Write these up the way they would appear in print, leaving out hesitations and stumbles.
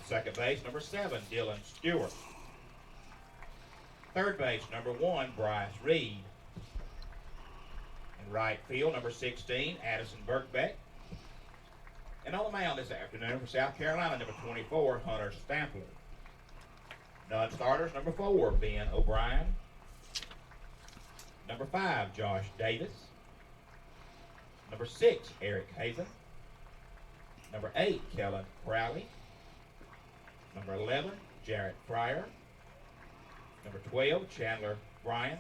Second base, number 7, Dylan Stewart. Third base, number 1, Bryce Reed. In right field, number 16, Addison Birkbeck. And on the mound this afternoon for South Carolina, number 24, Hunter Stampler. Non-starters, number 4, Ben O'Brien. Number 5, Josh Davis. Number 6, Eric Hazen. Number 8, Kellen Crowley. Number 11, Jarrett Fryer. Number 12, Chandler Bryan.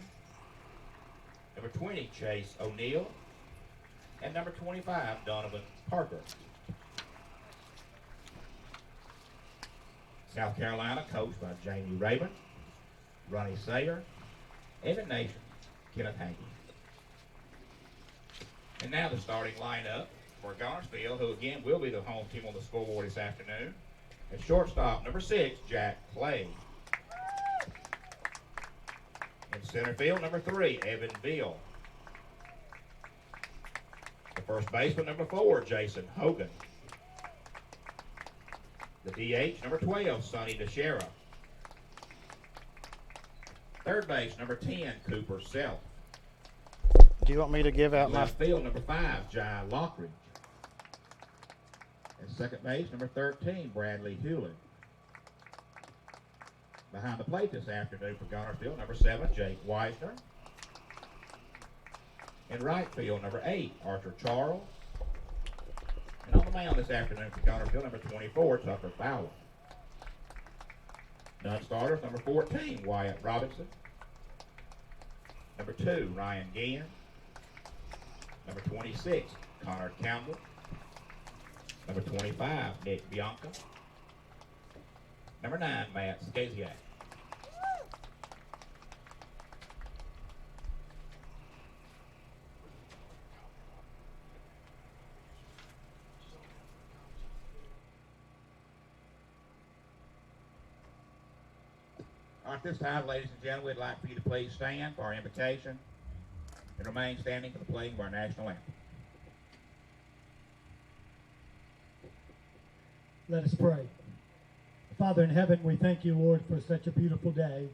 Number 20, Chase O'Neal. And number 25, Donovan Parker. South Carolina coached by Jamie Raven, Ronnie Sayer, Evan Nation, Kenneth Hankey. And now the starting lineup for Guntersville, who again will be the home team on the scoreboard this afternoon. At shortstop, number 6, Jack Clay. In center field, number 3, Evan Beal. The first baseman, number 4, Jason Hogan. The DH, number 12, Sonny DeShera. Third base, number 10, Cooper Self. Do you want me to give out my... Left field, number 5, Jai Lockridge. And second base, number 13, Bradley Hewlett. Behind the plate this afternoon for Guntersville, number 7, Jake Weisner. In right field, number 8, Arthur Charles. And on the mound this afternoon for Guntersville, number 24, Tucker Fowler. Non-starters, number 14, Wyatt Robinson. Number 2, Ryan Gann. Number 26, Connor Campbell. Number 25, Nick Bianca. Number 9, Matt Skaziak. At this time, ladies and gentlemen, we'd like for you to please stand for our invitation and remain standing for the playing of our national anthem. Let us pray. Father in heaven, we thank you, Lord, for such a beautiful day.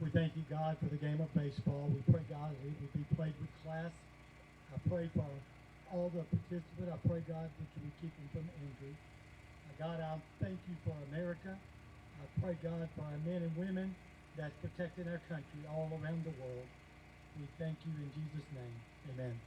We thank you, God, for the game of baseball. We pray, God, that it would be played with class. I pray for all the participants. I pray, God, that you would keep them from injury. God, I thank you for America. I pray, God, for our men and women that's protecting our country all around the world. We thank you in Jesus' name. Amen.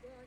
Who's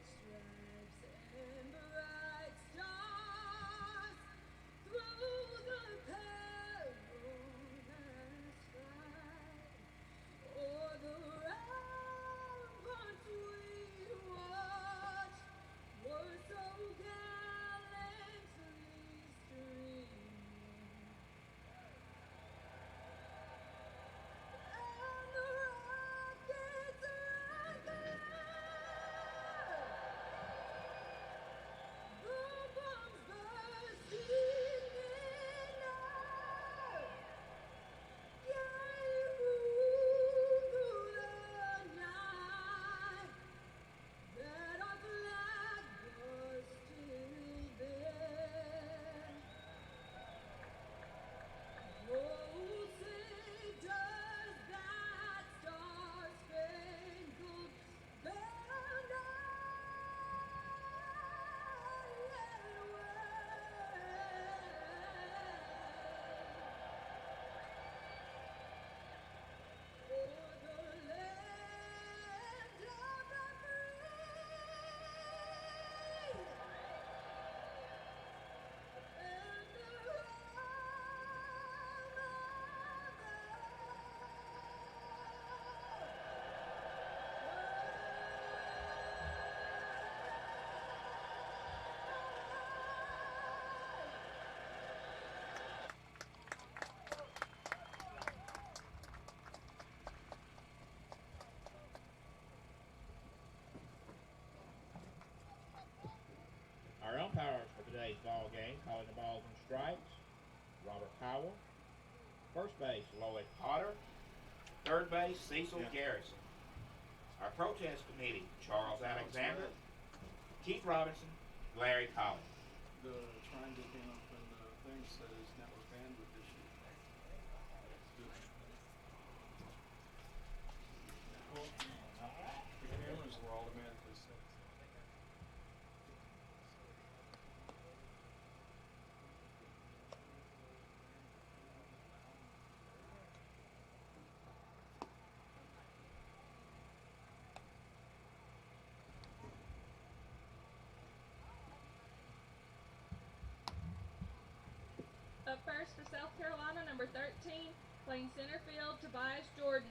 today's ball game, calling the balls and strikes, Robert Howell. First base, Lloyd Potter. Third base, Cecil Garrison. Our protest committee, Charles Alexander, Keith Robinson, Larry Collins. The triangle came up and the thing says network bandwidth issue. The cameras were automatically set. Up first for South Carolina, number 13, playing center field, Tobias Jordan.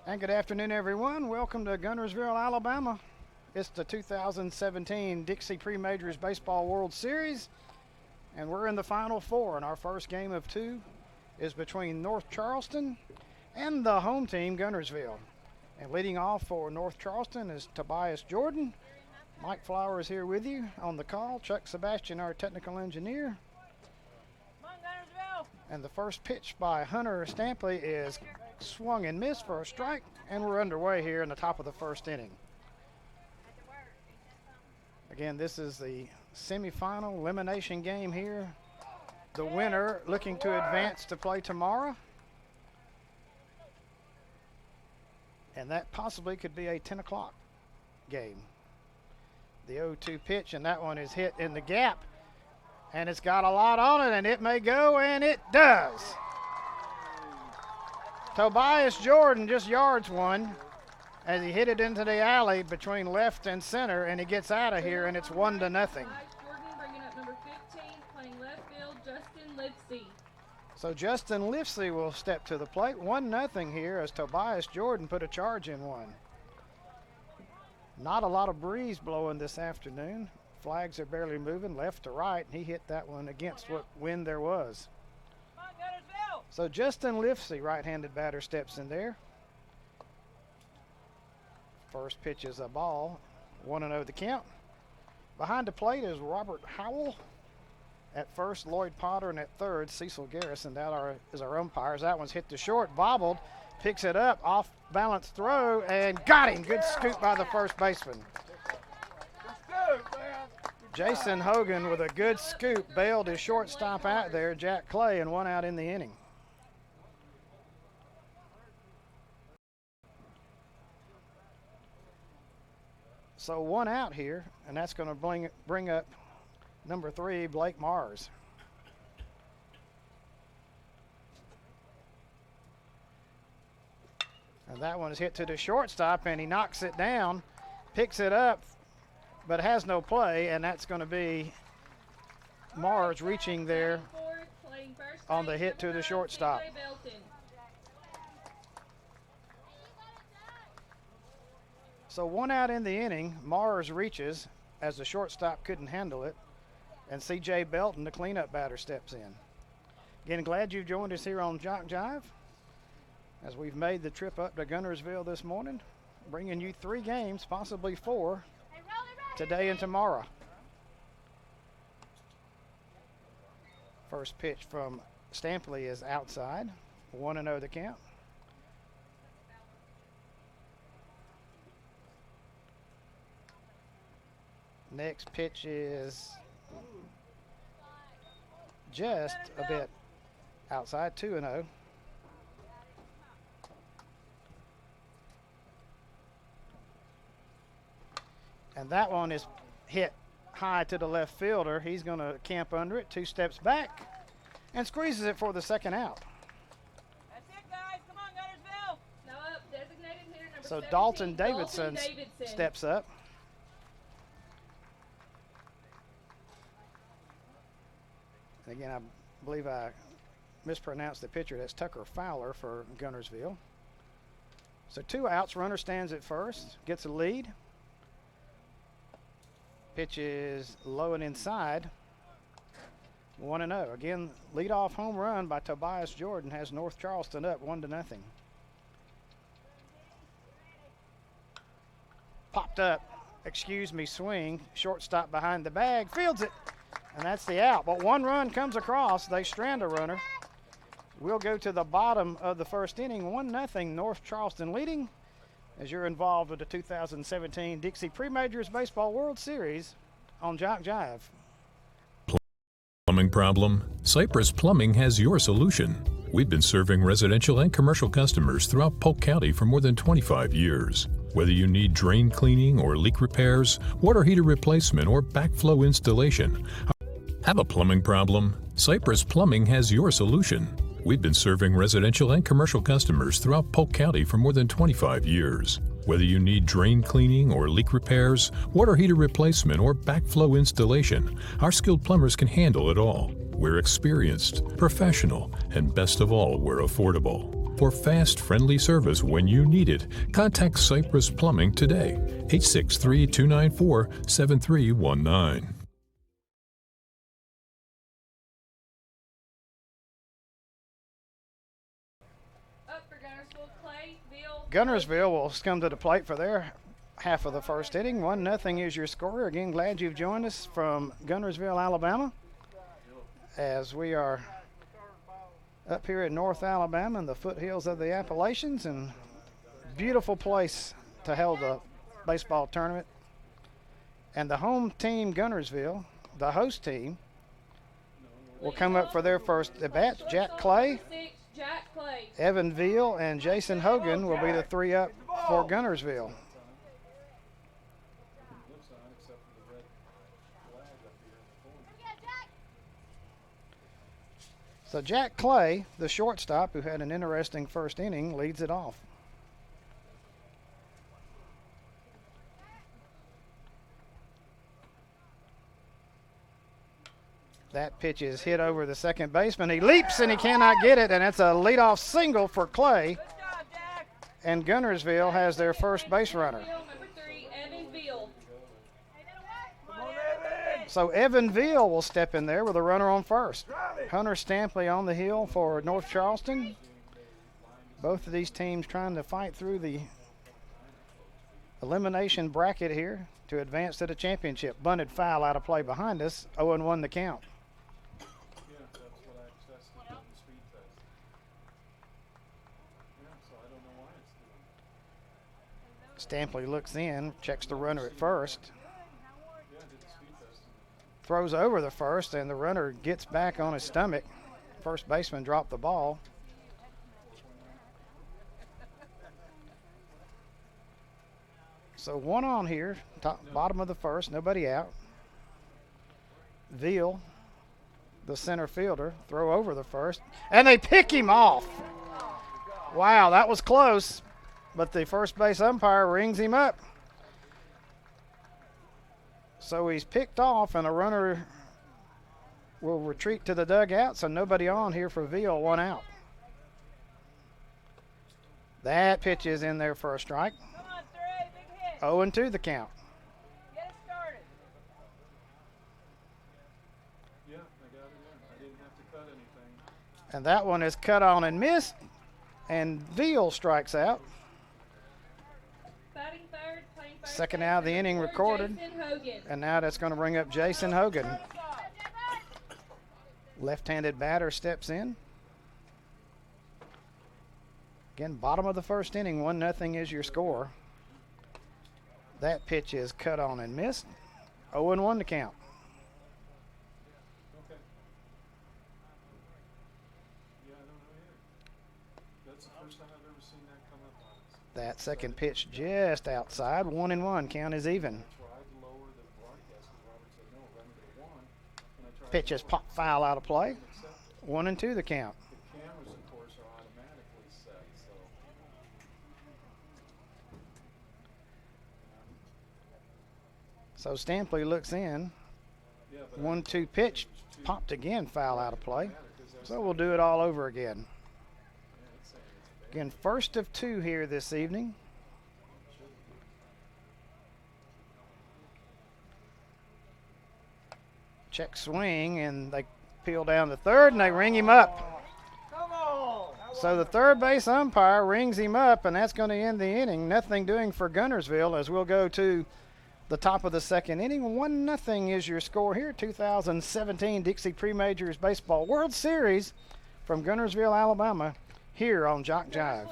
And good afternoon, everyone. Welcome to Guntersville, Alabama. It's the 2017 Dixie Pre-Majors Baseball World Series, and we're in the Final Four, and our first game of two is between North Charleston and the home team, Guntersville. And leading off for North Charleston is Tobias Jordan. Mike Flower is here with you on the call. Chuck Sebastian, our technical engineer. Come on, Guntersville! And the first pitch by Hunter Stampley is swung and missed for a strike, and we're underway here in the top of the first inning. Again, this is the semifinal elimination game here. The winner looking to advance to play tomorrow. And that possibly could be a 10 o'clock game. The 0-2 pitch, and that one is hit in the gap. And it's got a lot on it, and it may go, and it does. Tobias Jordan just yards one as he hit it into the alley between left and center, and he gets out of here, and it's 1-0. Tobias Jordan bringing up number 15, playing left field, Justin Lipsey. So Justin Lipsey will step to the plate. 1-0 here as Tobias Jordan put a charge in one. Not a lot of breeze blowing this afternoon. Flags are barely moving left to right, and he hit that one against what wind there was. So Justin Lipsey, right-handed batter, steps in there. First pitch is a ball. 1-0 the count. Behind the plate is Robert Howell. At first, Lloyd Potter, and at third, Cecil Garrison. That is our umpires. That one's hit to short, bobbled, picks it up, off-balance throw, and got him. Good scoop by the first baseman. Jason Hogan with a good scoop bailed his shortstop out there, Jack Clay, and 1 out in the inning. So 1 out here, and that's going to bring up number 3, Blake Mars. And that one is hit to the shortstop, and he knocks it down, picks it up, but has no play, and that's going to be Mars reaching there on the hit to the shortstop. So 1 out in the inning. Mars reaches as the shortstop couldn't handle it, and C.J. Belton, the cleanup batter, steps in. Again, glad you joined us here on JockJive as we've made the trip up to Guntersville this morning, bringing you 3 games, possibly 4, today and tomorrow. First pitch from Stampley is outside. 1-0 the count. Next pitch is just a bit outside, 2-0. And that one is hit high to the left fielder. He's going to camp under it, 2 steps back, and squeezes it for the second out. That's it, guys. Come on, Guntersville. Now up, designated hitter number So 17, Dalton Davidson steps up. Again, I believe I mispronounced the pitcher. That's Tucker Fowler for Guntersville. So 2 outs, runner stands at first, gets a lead. Pitch is low and inside. 1-0. Again, leadoff home run by Tobias Jordan has North Charleston up 1-0. Popped up, swing. Shortstop behind the bag, fields it, and that's the out. But 1 run comes across. They strand a runner. We'll go to the bottom of the first inning. 1-0 North Charleston leading as you're involved with the 2017 Dixie Pre-Majors Baseball World Series on JockJive. Plumbing problem? Cypress Plumbing has your solution. We've been serving residential and commercial customers throughout Polk County for more than 25 years. Whether you need drain cleaning or leak repairs, water heater replacement, or backflow installation. Have a plumbing problem? Cypress Plumbing has your solution. We've been serving residential and commercial customers throughout Polk County for more than 25 years. Whether you need drain cleaning or leak repairs, water heater replacement, or backflow installation, our skilled plumbers can handle it all. We're experienced, professional, and best of all, we're affordable. For fast, friendly service when you need it, contact Cypress Plumbing today. 863-294-7319. Guntersville will come to the plate for their half of the first inning. 1-0 is your score. Again, glad you've joined us from Guntersville, Alabama, as we are up here in North Alabama in the foothills of the Appalachians, and beautiful place to hold the baseball tournament. And the home team, Guntersville, the host team, will come up for their first at bat. Jack Clay, Evan Veal, and Jason Hogan will be the 3 up for Guntersville. So Jack Clay, the shortstop, who had an interesting first inning, leads it off. That pitch is hit over the second baseman. He leaps and he cannot get it, and it's a leadoff single for Clay. And Guntersville has their first base runner. Number 3, Evan Veal. So Evan Veal will step in there with a runner on first. Hunter Stampley on the hill for North Charleston. Both of these teams trying to fight through the elimination bracket here to advance to the championship. Bunted foul out of play behind us. 0-1 the count. Stampley looks in, checks the runner at first. Throws over the first, and the runner gets back on his stomach. First baseman dropped the ball. So 1 on here, bottom of the first, nobody out. Veal, the center fielder, throw over the first, and they pick him off. Wow, that was close. But the first base umpire rings him up. So he's picked off, and a runner will retreat to the dugout, so nobody on here for Veal, 1 out. That pitch is in there for a strike. Come on, 3, big hit. 0-2 the count. Get it started. Yeah, I got it in. I didn't have to cut anything. And that one is cut on and missed, and Veal strikes out. Batting third, playing first Second base, out of the number inning 4, recorded. Jason Hogan. And now that's going to bring up Jason Hogan. Left-handed batter steps in. Again, bottom of the first inning, 1-0 is your score. That pitch is cut on and missed. 0-1 to count. Okay. Yeah, I don't know either. That's the first time I've ever seen that come up on us. That second pitch just outside. 1-1. Count is even. Tried to Pitch is pop foul out of play. 1-2 the count. The cameras, of course, are automatically set, so. So Stampley looks in. Yeah, but 1-2 pitch popped again, foul out of play. So we'll do it all over again. Again, first of 2 here this evening. Check swing, and they peel down to third, and they ring him up. So the third base umpire rings him up, and that's going to end the inning. Nothing doing for Guntersville as we'll go to the top of the second inning. 1-0 is your score here. 2017 Dixie Pre-Majors Baseball World Series from Guntersville, Alabama, here on JockJive.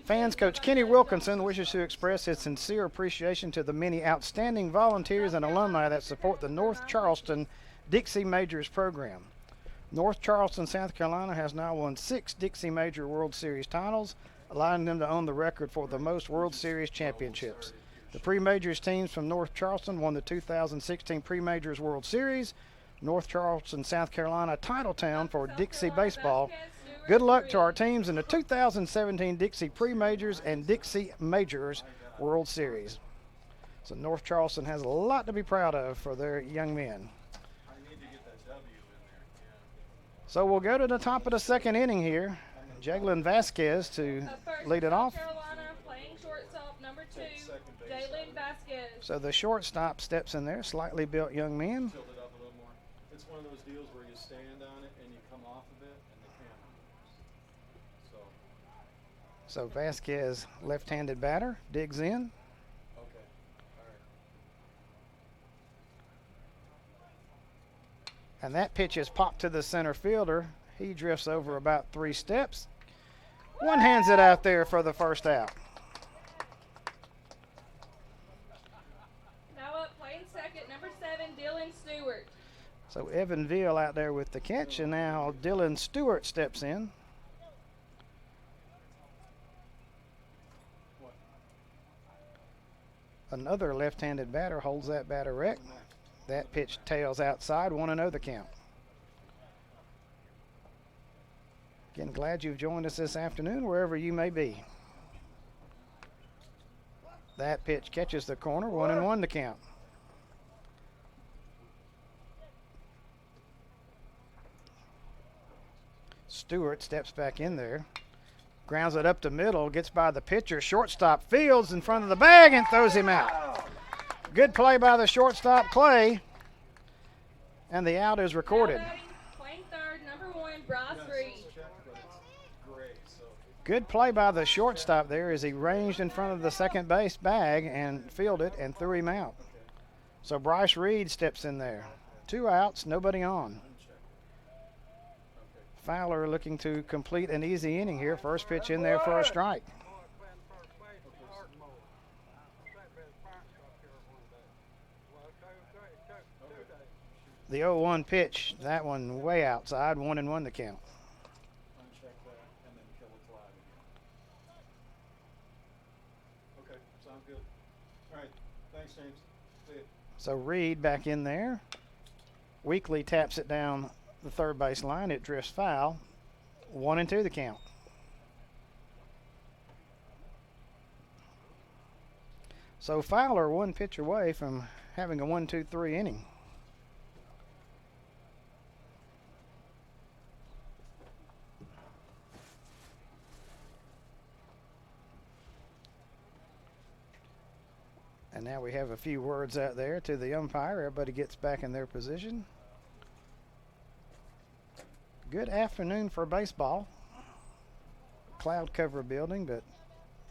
Fans, Coach Kenny Wilkinson wishes to express his sincere appreciation to the many outstanding volunteers and alumni that support the North Charleston Dixie Majors program. North Charleston, South Carolina has now won 6 Dixie Major World Series titles, allowing them to own the record for the most World Series championships. The pre-majors teams from North Charleston won the 2016 Pre-Majors World Series. North Charleston, South Carolina, title town for Dixie baseball. Good luck to our teams in the 2017 Dixie Pre-Majors and Dixie Majors World Series. So North Charleston has a lot to be proud of for their young men. So we'll go to the top of the second inning here. Jalen Vasquez to lead it off. So the shortstop steps in there, slightly built young man. It's one of those deals where you stand on it and you come off of it and the camera moves. So Vasquez, left-handed batter, digs in. Okay. All right. And that pitch is popped to the center fielder. He drifts over about 3 steps. One hands it out there for the first out. Now up playing second, number 7, Dylan Stewart. So Evan Veal out there with the catch, and now Dylan Stewart steps in. Another left-handed batter holds that bat erect. That pitch tails outside, 1-0 the count. Again, glad you've joined us this afternoon, wherever you may be. That pitch catches the corner, 1-1 the count. Stewart steps back in there, grounds it up the middle, gets by the pitcher. Shortstop Fields in front of the bag and throws him out. Good play by the shortstop, Clay, and the out is recorded. Playing third, number 1, Bryce Reed. Good play by the shortstop there as he ranged in front of the second base bag and fielded and threw him out. So Bryce Reed steps in there. 2 outs, nobody on. Fowler looking to complete an easy inning here. First pitch in there for a strike. The 0-1 pitch, that one way outside, 1-1 the count. Uncheck that and then kill it live again. Okay, sounds good. All right, thanks, James. See you. So Reed back in there. Weekly taps it down the third base line. It drifts foul. 1-2 the count. So Fowler 1 pitch away from having a 1-2-3 inning. And now we have a few words out there to the umpire. Everybody gets back in their position. Good afternoon for baseball. Cloud cover building, but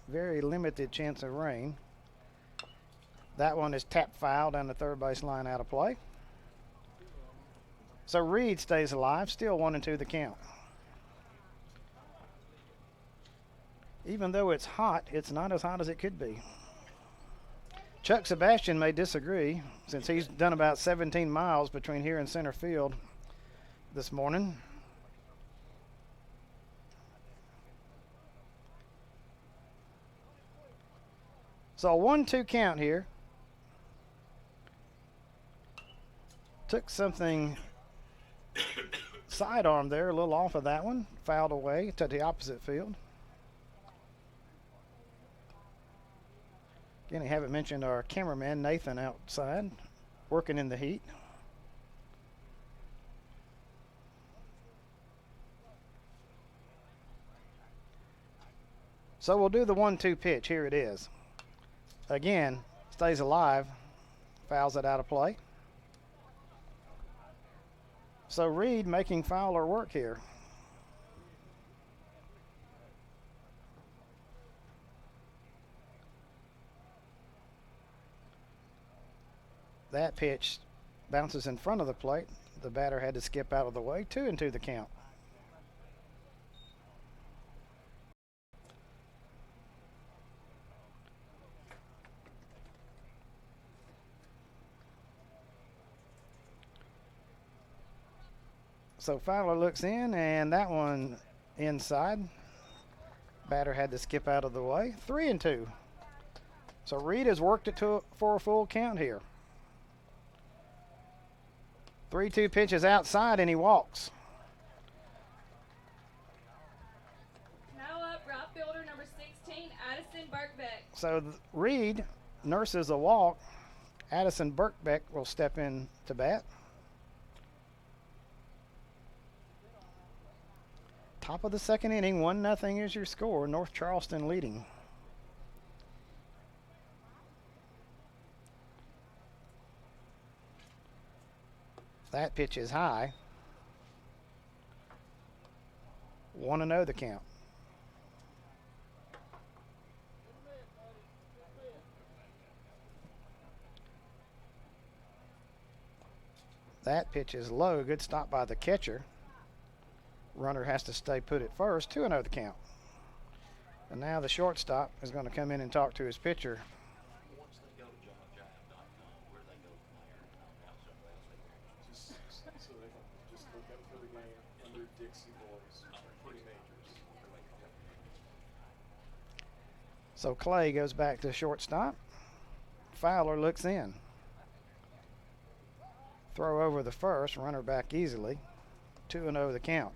very limited chance of rain. That one is tap foul down the third base line, out of play. So Reed stays alive, still 1-2 the count. Even though it's hot, it's not as hot as it could be. Chuck Sebastian may disagree, since he's done about 17 miles between here and center field this morning. So a 1-2 count here. Took something sidearm there, a little off of that one. Fouled away to the opposite field. Again, I haven't mentioned our cameraman, Nathan, outside, working in the heat. So we'll do the 1-2 pitch. Here it is. Again, stays alive, fouls it out of play. So Reed making Fowler work here. That pitch bounces in front of the plate. The batter had to skip out of the way. 2-2 the count. So Fowler looks in, and that one inside. Batter had to skip out of the way. 3-2. So Reed has worked it for a full count here. 3-2 pitches outside, and he walks. Now up, right fielder number 16, Addison Birkbeck. So Reed nurses a walk. Addison Birkbeck will step in to bat. Top of the second inning, 1-0 is your score. North Charleston leading. That pitch is high. 1-0 the count. That pitch is low. Good stop by the catcher. Runner has to stay put at first. 2-0 the count. And now the shortstop is going to come in and talk to his pitcher. Once they go to JockJive.com, where they go from there, find out somewhere else they can. Just so they can just look up for the game under Dixie Boys, pre-majors. So Clay goes back to shortstop. Fowler looks in. Throw over the first, runner back easily. 2-0 the count.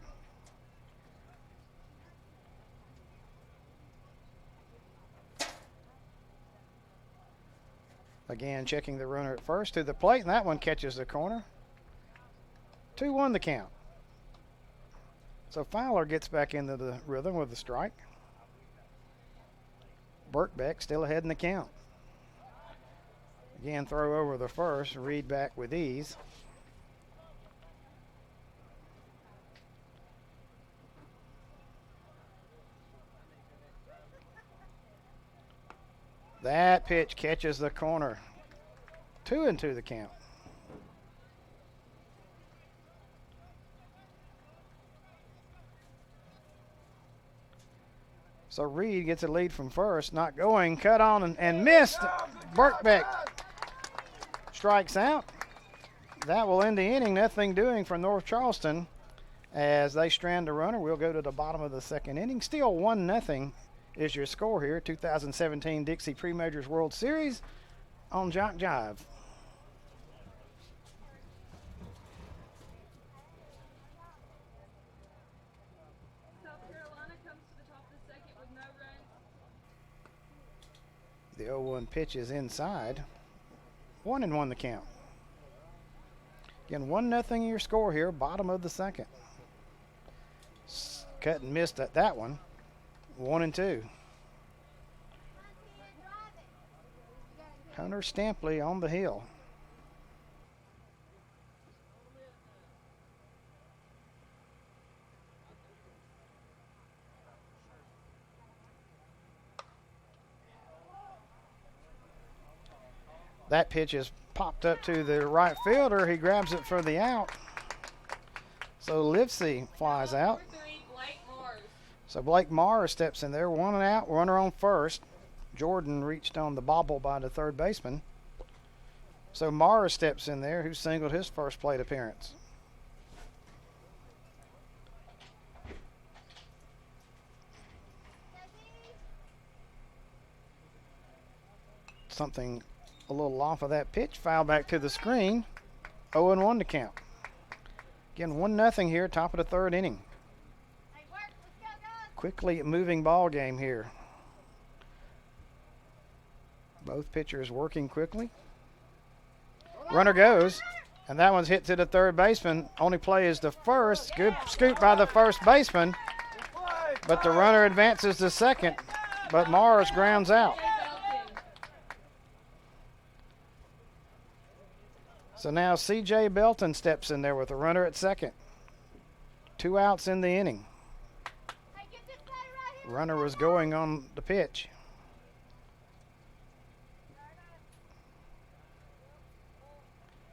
Again, checking the runner at first to the plate, and that one catches the corner. 2-1 the count. So Fowler gets back into the rhythm with the strike. Birkbeck still ahead in the count. Again, throw over the first, Reed back with ease. That pitch catches the corner. 2-2 the count. So Reed gets a lead from first, not going, cut on and missed. Birkbeck strikes out. That will end the inning. Nothing doing for North Charleston as they strand a runner. We'll go to the bottom of the second inning. Still 1-0 is your score here. 2017 Dixie Pre-Majors World Series on JockJive. South Carolina comes to the top of the second with no runs. The 0-1 pitch is inside. 1-1 the count. Again, 1-0 your score here, bottom of the second. Cut and missed at that one. 1-2. Hunter Stampley on the hill. That pitch is popped up to the right fielder. He grabs it for the out. So Livesey flies out. Number 3, Blake Mars. So Blake Mars steps in there. 1 out, runner on first. Jordan reached on the bobble by the third baseman. So Mars steps in there, who singled his first plate appearance. Something a little off of that pitch. Foul back to the screen. 0-1 to count. Again, 1-0 here, top of the third inning. Quickly moving ball game here. Both pitchers working quickly. Runner goes, and that one's hit to the third baseman. Only play is the first. Good scoop by the first baseman, but the runner advances to second, but Mars grounds out. So now C.J. Belton steps in there with a runner at second. 2 outs in the inning. Runner was going on the pitch.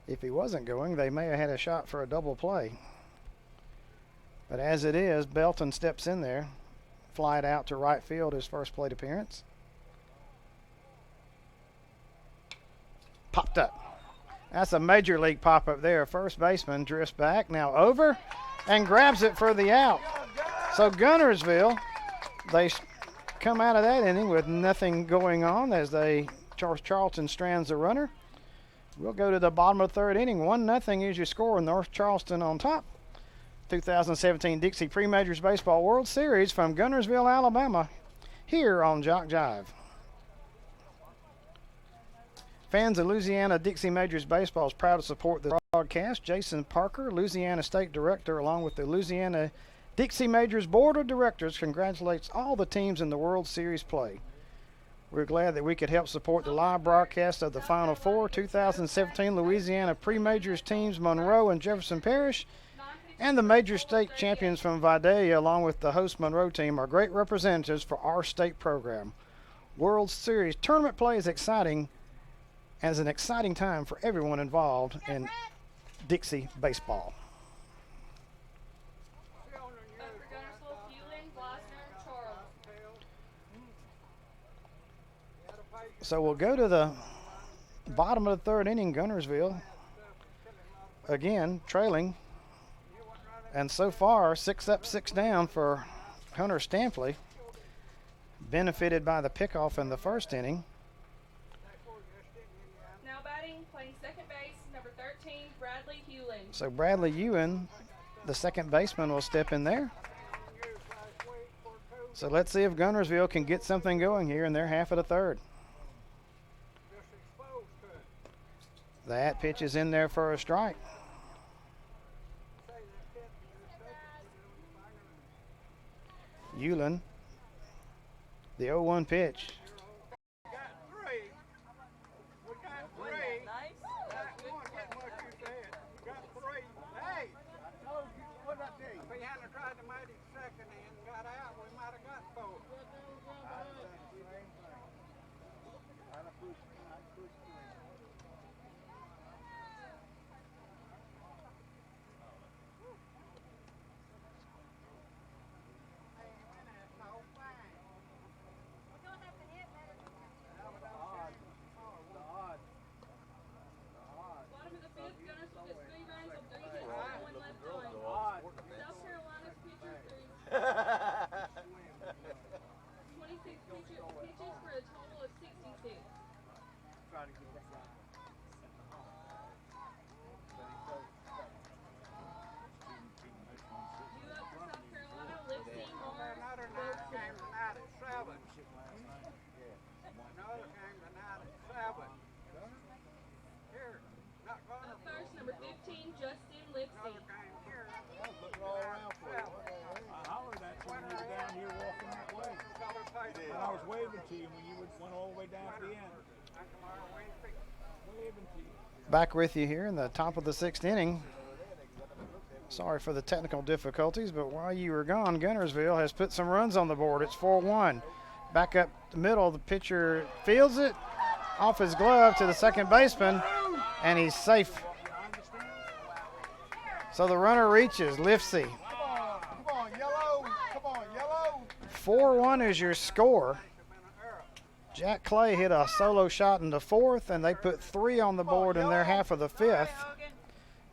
If he wasn't going, they may have had a shot for a double play. But as it is, Belton steps in there, flied out to right field, his first plate appearance. Popped up. That's a major league pop-up there. First baseman drifts back, now over, and grabs it for the out. So Guntersville, they come out of that inning with nothing going on as Charleston strands the runner. We'll go to the bottom of the third inning. 1-0 is your score. North Charleston on top. 2017 Dixie Pre-Majors Baseball World Series from Guntersville, Alabama, here on JockJive. Fans of Louisiana Dixie Majors Baseball is proud to support the broadcast. Jason Parker, Louisiana State Director, along with the Louisiana Dixie Majors Board of Directors, congratulates all the teams in the World Series play. We're glad that we could help support the live broadcast of the Final Four 2017 Louisiana Pre-Majors teams Monroe and Jefferson Parish, and the major state champions from Vidalia, along with the host Monroe team, are great representatives for our state program. World Series tournament play is exciting, as an exciting time for everyone involved in Dixie baseball. So we'll go to the bottom of the third inning. Guntersville again trailing, and so far 6 up, 6 down for Hunter Stampley, benefited by the pickoff in the first inning. Now batting, playing second base, number 13, Bradley Hewlin. So Bradley Ewan, the second baseman, will step in there. So let's see if Guntersville can get something going here in their half of the third. That pitch is in there for a strike. Ewan, the 0-1 pitch. I was waving to you when you went all the way down to the end. Waving to you. Back with you here in the top of the 6th inning. Sorry for the technical difficulties, but while you were gone, Guntersville has put some runs on the board. It's 4-1. Back up the middle, the pitcher fields it off his glove to the second baseman, and he's safe. So the runner reaches, lifts he. Come on, yellow. Come on, yellow. 4-1 is your score. Jack Clay hit a solo shot in the 4th, and they put 3 on the board in their half of the 5th.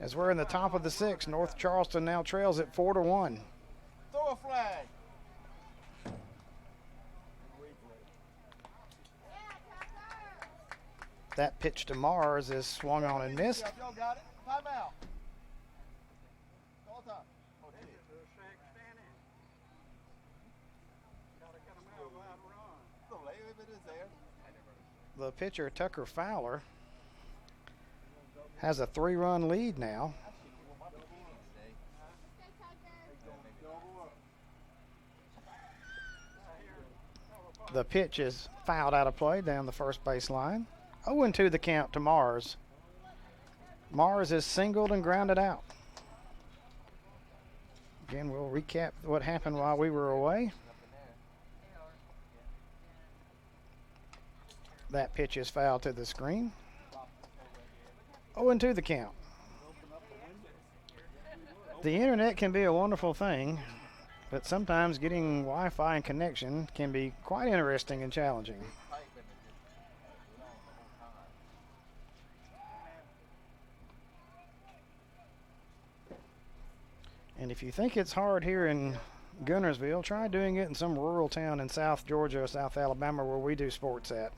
As we're in the top of the 6th, North Charleston now trails at 4-1. Throw a flag. That pitch to Mars is swung on and missed. Y'all got it. Time out. Call time. The pitcher, Tucker Fowler, has a 3-run lead now. The pitch is fouled out of play down the first base line. 0-2 the count to Mars. Mars is singled and grounded out. Again, we'll recap what happened while we were away. That pitch is fouled to the screen. 0-2 the count. The internet can be a wonderful thing, but sometimes getting Wi-Fi and connection can be quite interesting and challenging. And if you think it's hard here in Guntersville, try doing it in some rural town in South Georgia or South Alabama where we do sports at.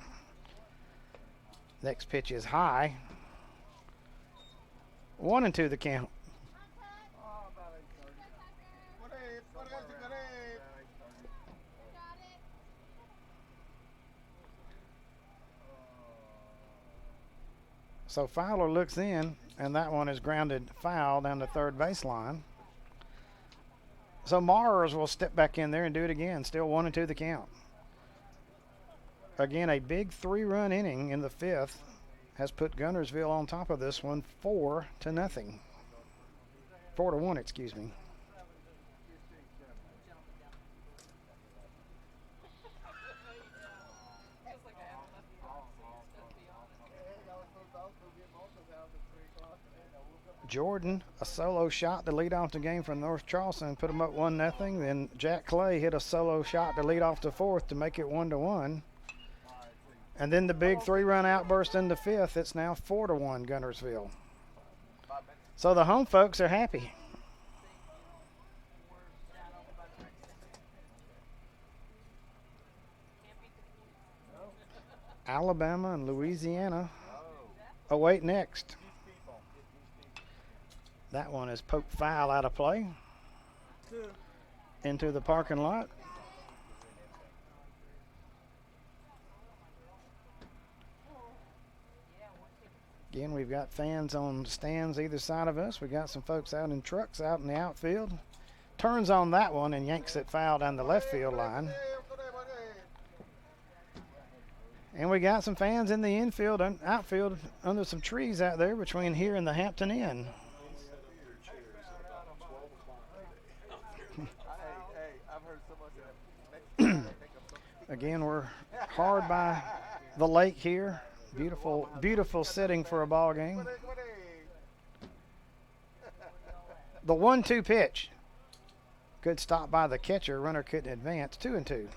Next pitch is high. 1-2 the count. So Fowler looks in, and that one is grounded foul down the third baseline. So Mars will step back in there and do it again. Still 1-2 the count. Again, a big 3-run inning in the fifth has put Guntersville on top of this one 4-0. 4-1, excuse me. Jordan, a solo shot to lead off the game from North Charleston, put them up 1-0. Then Jack Clay hit a solo shot to lead off the fourth to make it 1-1. And then the big 3-run outburst in the fifth. It's now 4-1 Guntersville. So the home folks are happy. Alabama and Louisiana await next. That one is poked foul out of play into the parking lot. Again, we've got fans on stands either side of us. We've got some folks out in trucks out in the outfield. Turns on that one and yanks it foul down the left field line. And we got some fans in the infield and outfield under some trees out there between here and the Hampton Inn. Again, we're hard by the lake here. Beautiful, beautiful setting for a ball game. The 1-2 pitch. Good stop by the catcher. Runner couldn't advance. 2-2.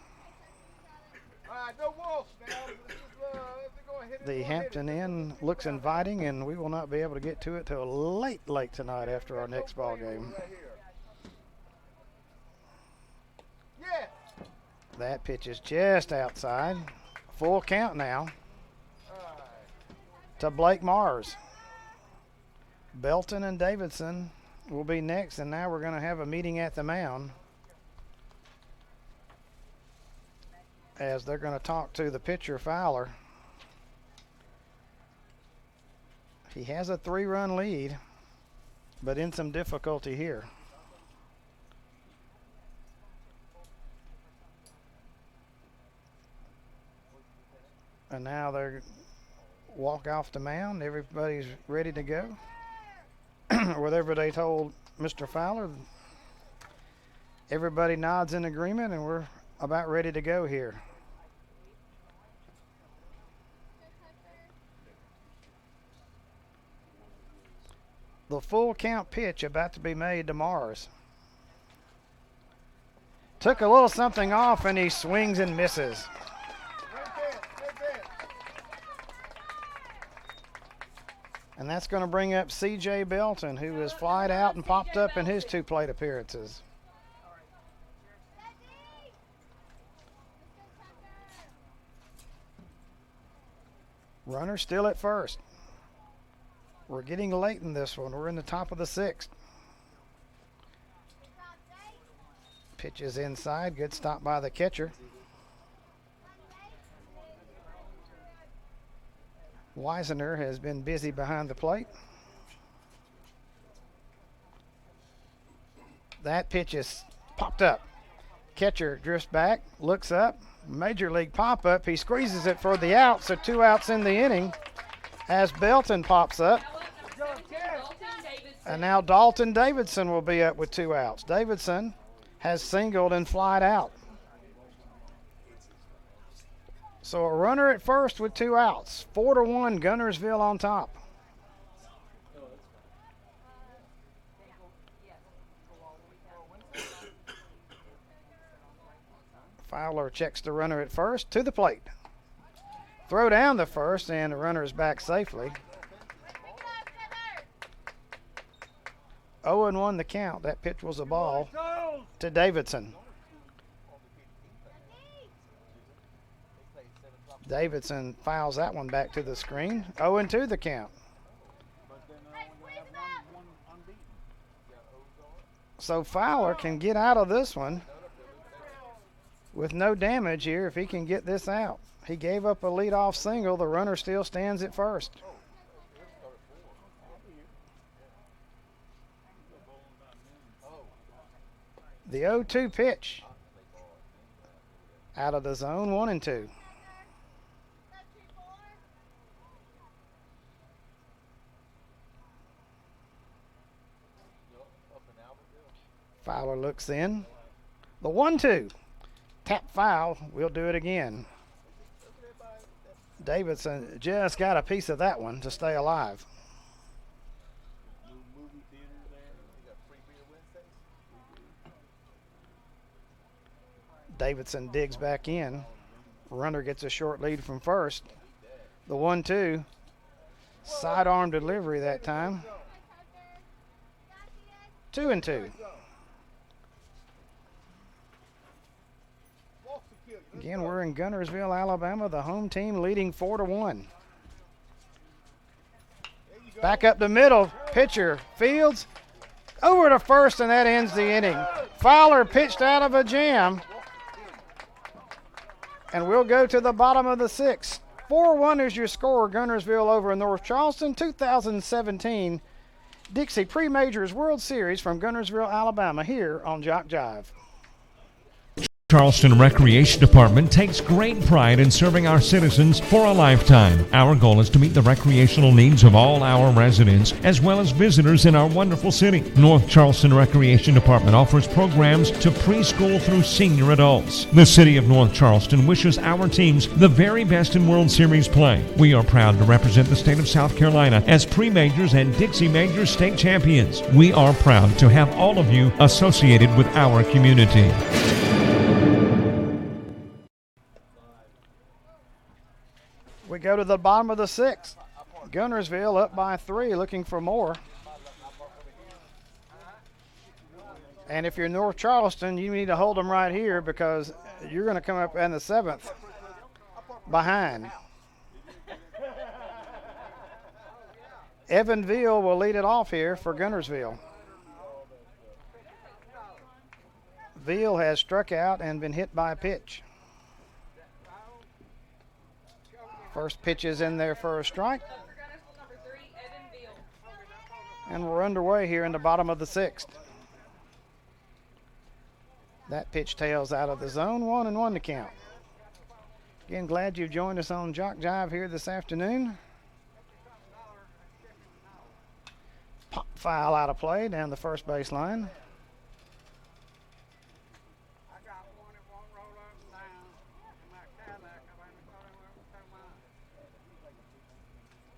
The Hampton Inn looks inviting, and we will not be able to get to it till late tonight after our next ball game. That pitch is just outside. Full count now to Blake Mars. Belton and Davidson will be next, and now we're going to have a meeting at the mound as they're going to talk to the pitcher, Fowler. He has a 3-run lead, but in some difficulty here. And now they're walk off the mound. Everybody's ready to go. Whatever they told Mr. Fowler, everybody nods in agreement, and we're about ready to go here. The full count pitch about to be made to Mars. Took a little something off, and he swings and misses. And that's going to bring up C.J. Belton, who has flied out and popped up in his 2 plate appearances. Runner still at first. We're getting late in this one. We're in the top of the 6th. Pitch is inside. Good stop by the catcher. Weisener has been busy behind the plate. That pitch is popped up. Catcher drifts back, looks up. Major league pop-up. He squeezes it for the out, so 2 outs in the inning as Belton pops up. And now Dalton Davidson will be up with 2 outs. Davidson has singled and flied out. So a runner at first with 2 outs. 4-1, Guntersville on top. Fowler checks the runner at first to the plate. Throw down the first, and the runner is back safely. 0-1 the count. That pitch was a ball to Davidson. Davidson fouls that one back to the screen. 0-2 the count. So Fowler can get out of this one with no damage here if he can get this out. He gave up a leadoff single. The runner still stands at first. The 0-2 pitch. Out of the zone, 1-2. Fowler looks in. The 1-2. Tap foul. We'll do it again. Davidson just got a piece of that one to stay alive. Davidson digs back in. Runner gets a short lead from first. The 1-2. Sidearm delivery that time. 2-2. Again, we're in Guntersville, Alabama. The home team leading 4-1. Back up the middle. Pitcher Fields over to first, and that ends the inning. Fowler pitched out of a jam. And we'll go to the bottom of the 6th. 4-1 is your score. Guntersville over North Charleston. 2017 Dixie Pre-Majors World Series from Guntersville, Alabama, here on JockJive. Charleston Recreation Department takes great pride in serving our citizens for a lifetime. Our goal is to meet the recreational needs of all our residents as well as visitors in our wonderful city. North Charleston Recreation Department offers programs to preschool through senior adults. The city of North Charleston wishes our teams the very best in World Series play. We are proud to represent the state of South Carolina as pre-majors and Dixie Majors state champions. We are proud to have all of you associated with our community. We go to the bottom of the 6th. Guntersville up by 3, looking for more. And if you're North Charleston, you need to hold them right here because you're going to come up in the 7th behind. Evan Veal will lead it off here for Guntersville. Veal has struck out and been hit by a pitch. First pitch is in there for a strike. And we're underway here in the bottom of the 6th. That pitch tails out of the zone, 1-1 to count. Again, glad you've joined us on JockJive here this afternoon. Pop foul out of play down the first base line.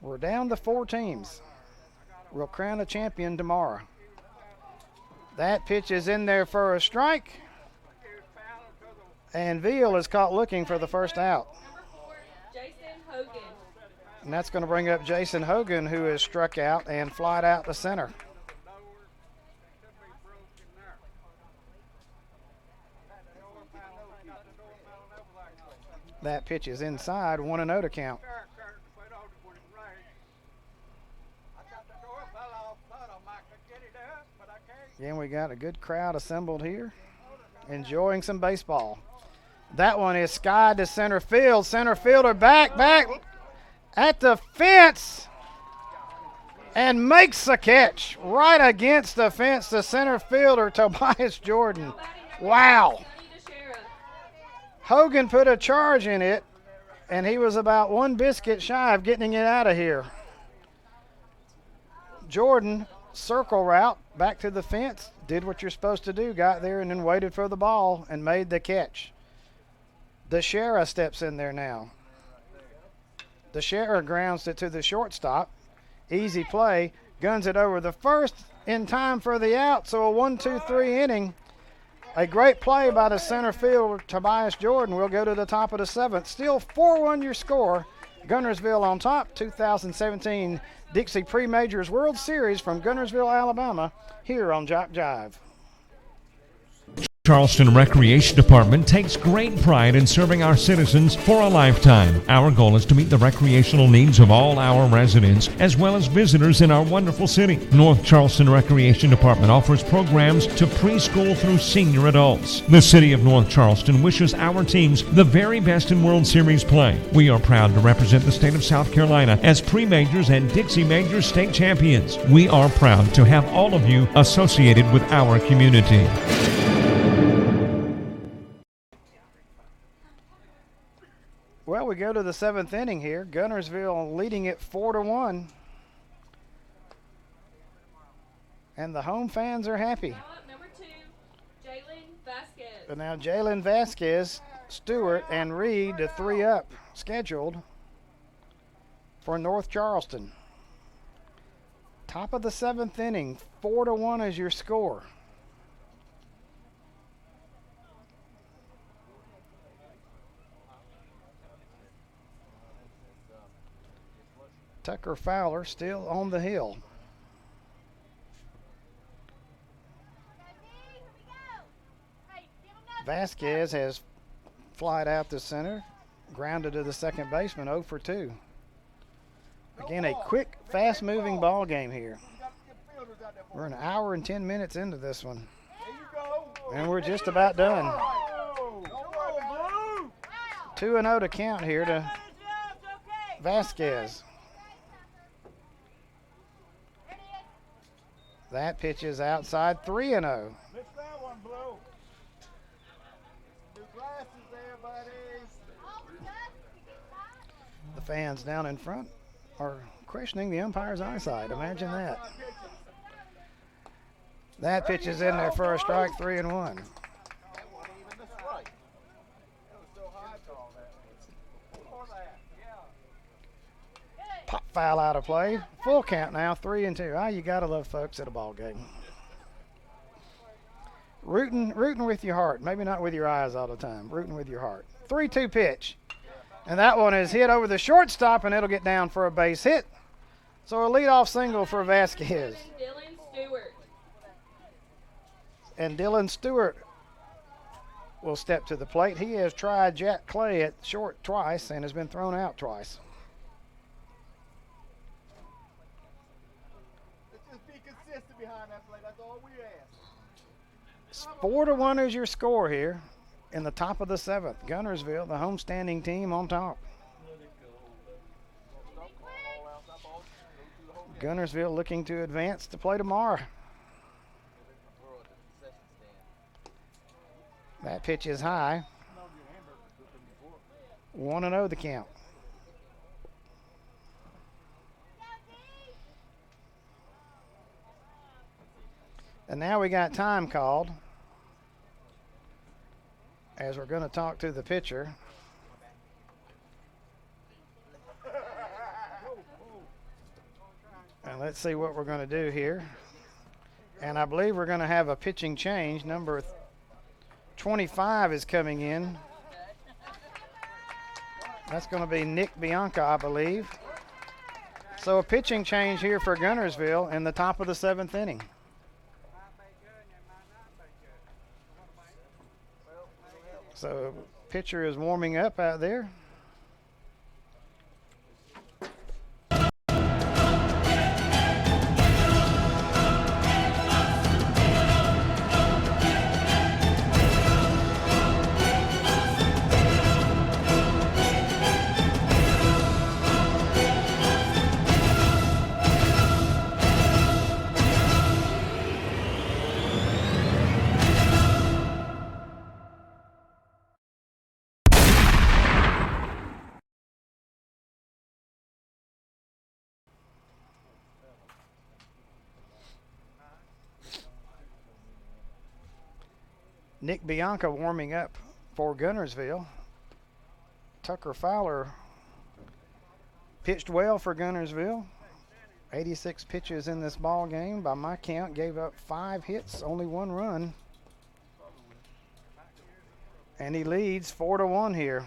We're down to 4 teams. We'll crown a champion tomorrow. That pitch is in there for a strike. And Veal is caught looking for the first out. Number 4, Jason Hogan. And that's going to bring up Jason Hogan, who is struck out and flied out to center. That pitch is inside, 1-0 to count. Again, we got a good crowd assembled here, enjoying some baseball. That one is skied to center field. Center fielder back at the fence and makes the catch right against the fence. The center fielder, Tobias Jordan. Wow. Hogan put a charge in it, and he was about one biscuit shy of getting it out of here. Jordan, circle route, back to the fence, did what you're supposed to do, got there and then waited for the ball and made the catch. DeShera steps in there now. DeShera grounds it to the shortstop. Easy play, guns it over the first in time for the out, so a 1-2-3 inning. A great play by the center fielder, Tobias Jordan. We'll go to the top of the seventh. Still 4-1 your score. Guntersville on top, 2017 Dixie Pre-Majors World Series from Guntersville, Alabama, here on JockJive. Charleston Recreation Department takes great pride in serving our citizens for a lifetime. Our goal is to meet the recreational needs of all our residents as well as visitors in our wonderful city. North Charleston Recreation Department offers programs to preschool through senior adults. The city of North Charleston wishes our teams the very best in World Series play. We are proud to represent the state of South Carolina as pre-majors and Dixie Majors state champions. We are proud to have all of you associated with our community. Well, we go to the seventh inning here. Guntersville leading it 4-1. And the home fans are happy. Now up number 2, Jalen Vasquez. But now Jalen Vasquez, Stewart, and Reed, the 3 up, scheduled for North Charleston. Top of the seventh inning, 4-1 is your score. Tucker Fowler still on the hill. Vasquez has flied out to center, grounded to the second baseman, 0 for 2. Again, a quick, fast-moving ball game here. We're an hour and 10 minutes into this one, and we're just about done. 2-0 to count here to Vasquez. That pitch is outside, 3-0. Mix that one, Blue. New glasses there, buddy. The fans down in front are questioning the umpire's eyesight. Imagine that. That pitch is in there for a strike, 3-1. That wasn't even the strike. That was so high call that. For that. Pop foul out of play. Full count now, 3-2. Ah, you gotta love folks at a ball game. Rooting with your heart. Maybe not with your eyes all the time. Rooting with your heart. 3-2 pitch. And that one is hit over the shortstop, and it'll get down for a base hit. So a leadoff single for Vasquez. Dylan Stewart. And Dylan Stewart will step to the plate. He has tried Jack Clay at short twice and has been thrown out twice. Let's just be consistent behind that play. That's all we ask. 4-1 is your score here in the top of the seventh. Guntersville, the homestanding team, on top. Guntersville looking to advance to play tomorrow. That pitch is high. 1-0 the count. And now we got time called, as we're going to talk to the pitcher. And let's see what we're going to do here. And I believe we're going to have a pitching change. Number 25 is coming in. That's going to be Nick Bianca, I believe. So a pitching change here for Guntersville in the top of the seventh inning. So pitcher is warming up out there. Nick Bianca warming up for Guntersville. Tucker Fowler pitched well for Guntersville. 86 pitches in this ball game. By my count, gave up 5 hits, only 1 run. And he leads 4-1 here.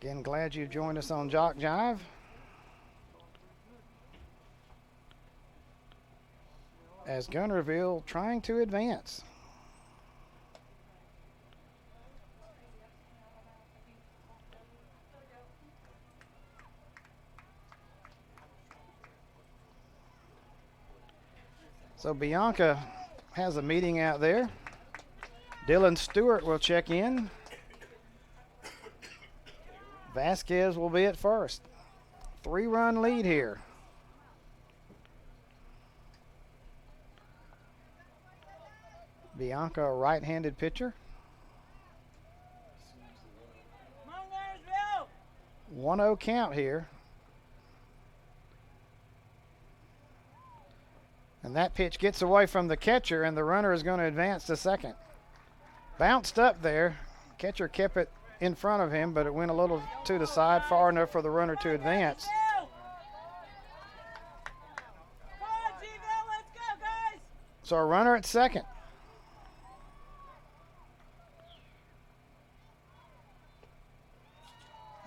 Again, glad you've joined us on JockJive. As Guntersville trying to advance. So Bianca has a meeting out there. Dylan Stewart will check in. Vasquez will be at first. 3-run lead here. Bianca, a right-handed pitcher. Come on, Guntersville! 1-0 count here. And that pitch gets away from the catcher, and the runner is going to advance to second. Bounced up there. Catcher kept it in front of him, but it went a little to the side, far enough for the runner to advance. Come on, G-Ville, let's go, guys! So a runner at second.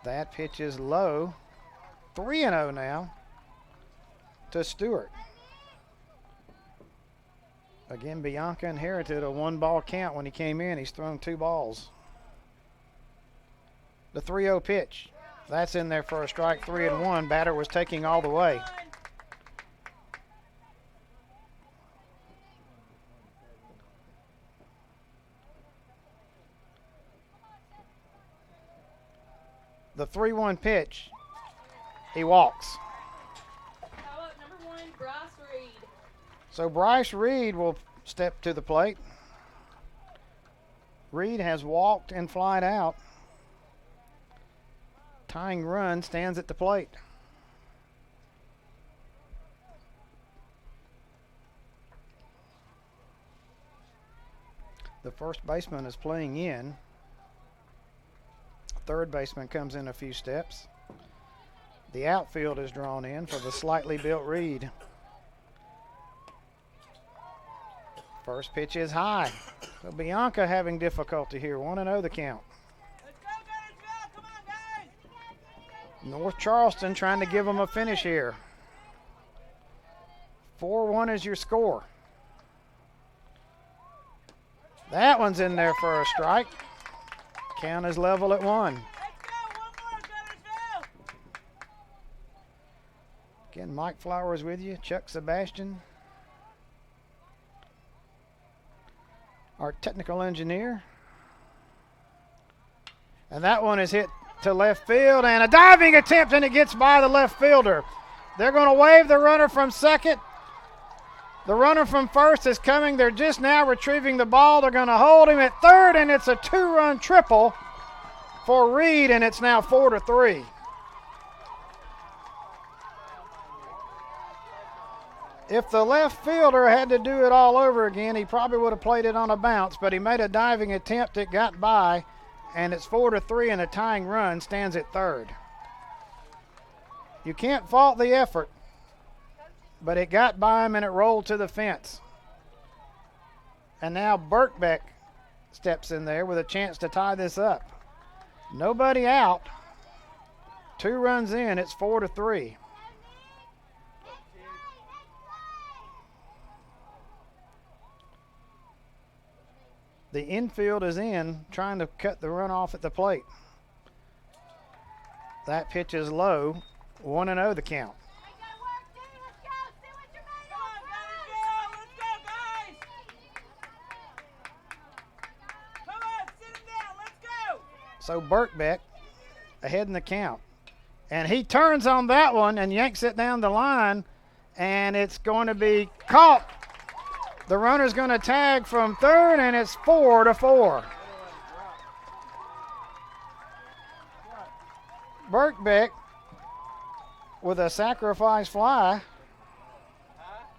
That pitch is low. 3-0 now to Stewart. Again, Bianca inherited a 1-ball count when he came in. He's thrown 2 balls. The 3-0 pitch. That's in there for a strike, 3-1. Batter was taking all the way. The 3-1 pitch. He walks. How about number 1, Bryce Reed? So Bryce Reed will step to the plate. Reed has walked and flied out. Tying run stands at the plate. The first baseman is playing in. Third baseman comes in a few steps. The outfield is drawn in for the slightly built Reed. First pitch is high. So Bianca having difficulty here. 1-0 the count. Let's go, Guntersville! Come on, guys! North Charleston trying to give them a finish here. 4-1 is your score. That one's in there for a strike. Count is level at 1. Let's go! One more, Guntersville! Again, Mike Flowers with you. Chuck Sebastian, our technical engineer. And that one is hit to left field, and a diving attempt, and it gets by the left fielder. They're going to wave the runner from second. The runner from first is coming. They're just now retrieving the ball. They're going to hold him at third, and it's a 2-run triple for Reed, and it's now 4-3. If the left fielder had to do it all over again, he probably would have played it on a bounce, but he made a diving attempt. It got by, and it's 4-3, and a tying run stands at third. You can't fault the effort, but it got by him and it rolled to the fence. And now Birkbeck steps in there with a chance to tie this up. Nobody out. 2 runs in, it's 4-3. The infield is in, trying to cut the run off at the plate. That pitch is low. 1-0 the count. So Birkbeck ahead in the count. And he turns on that one and yanks it down the line, and it's going to be caught. The runner's going to tag from third, and it's 4-4. Birkbeck with a sacrifice fly.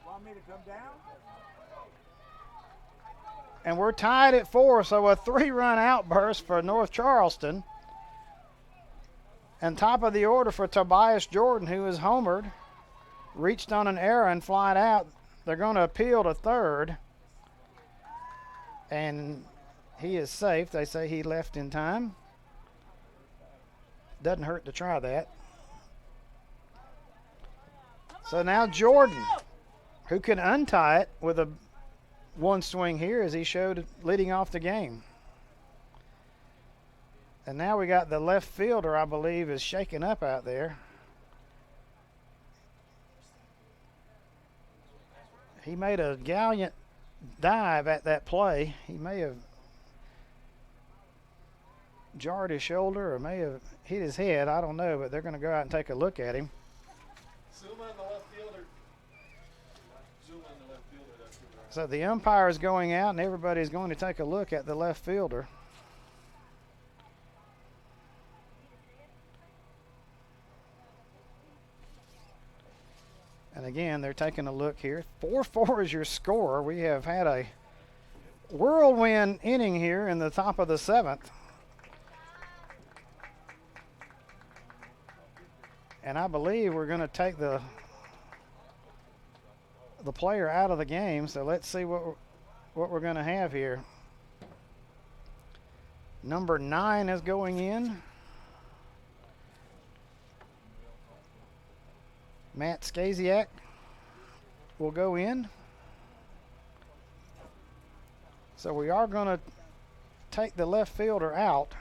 Want me to come down? And we're tied at 4, so a 3-run outburst for North Charleston. And top of the order for Tobias Jordan, who is homered. Reached on an error and flied out. They're going to appeal to third. And he is safe. They say he left in time. Doesn't hurt to try that. So now Jordan, who can untie it with a one swing here, as he showed leading off the game. And now we got the left fielder, I believe, is shaking up out there. He made a gallant dive at that play. He may have jarred his shoulder or may have hit his head. I don't know, but they're going to go out and take a look at him. Zoom on the left fielder. Zoom on the left fielder. That's good. So the umpire is going out, and everybody's going to take a look at the left fielder. And again, they're taking a look here. 4-4 is your score. We have had a whirlwind inning here in the top of the 7th. And I believe we're going to take the player out of the game. So let's see what we're going to have here. Number 9 is going in. Matt Skaziak will go in. So we are going to take the left fielder out.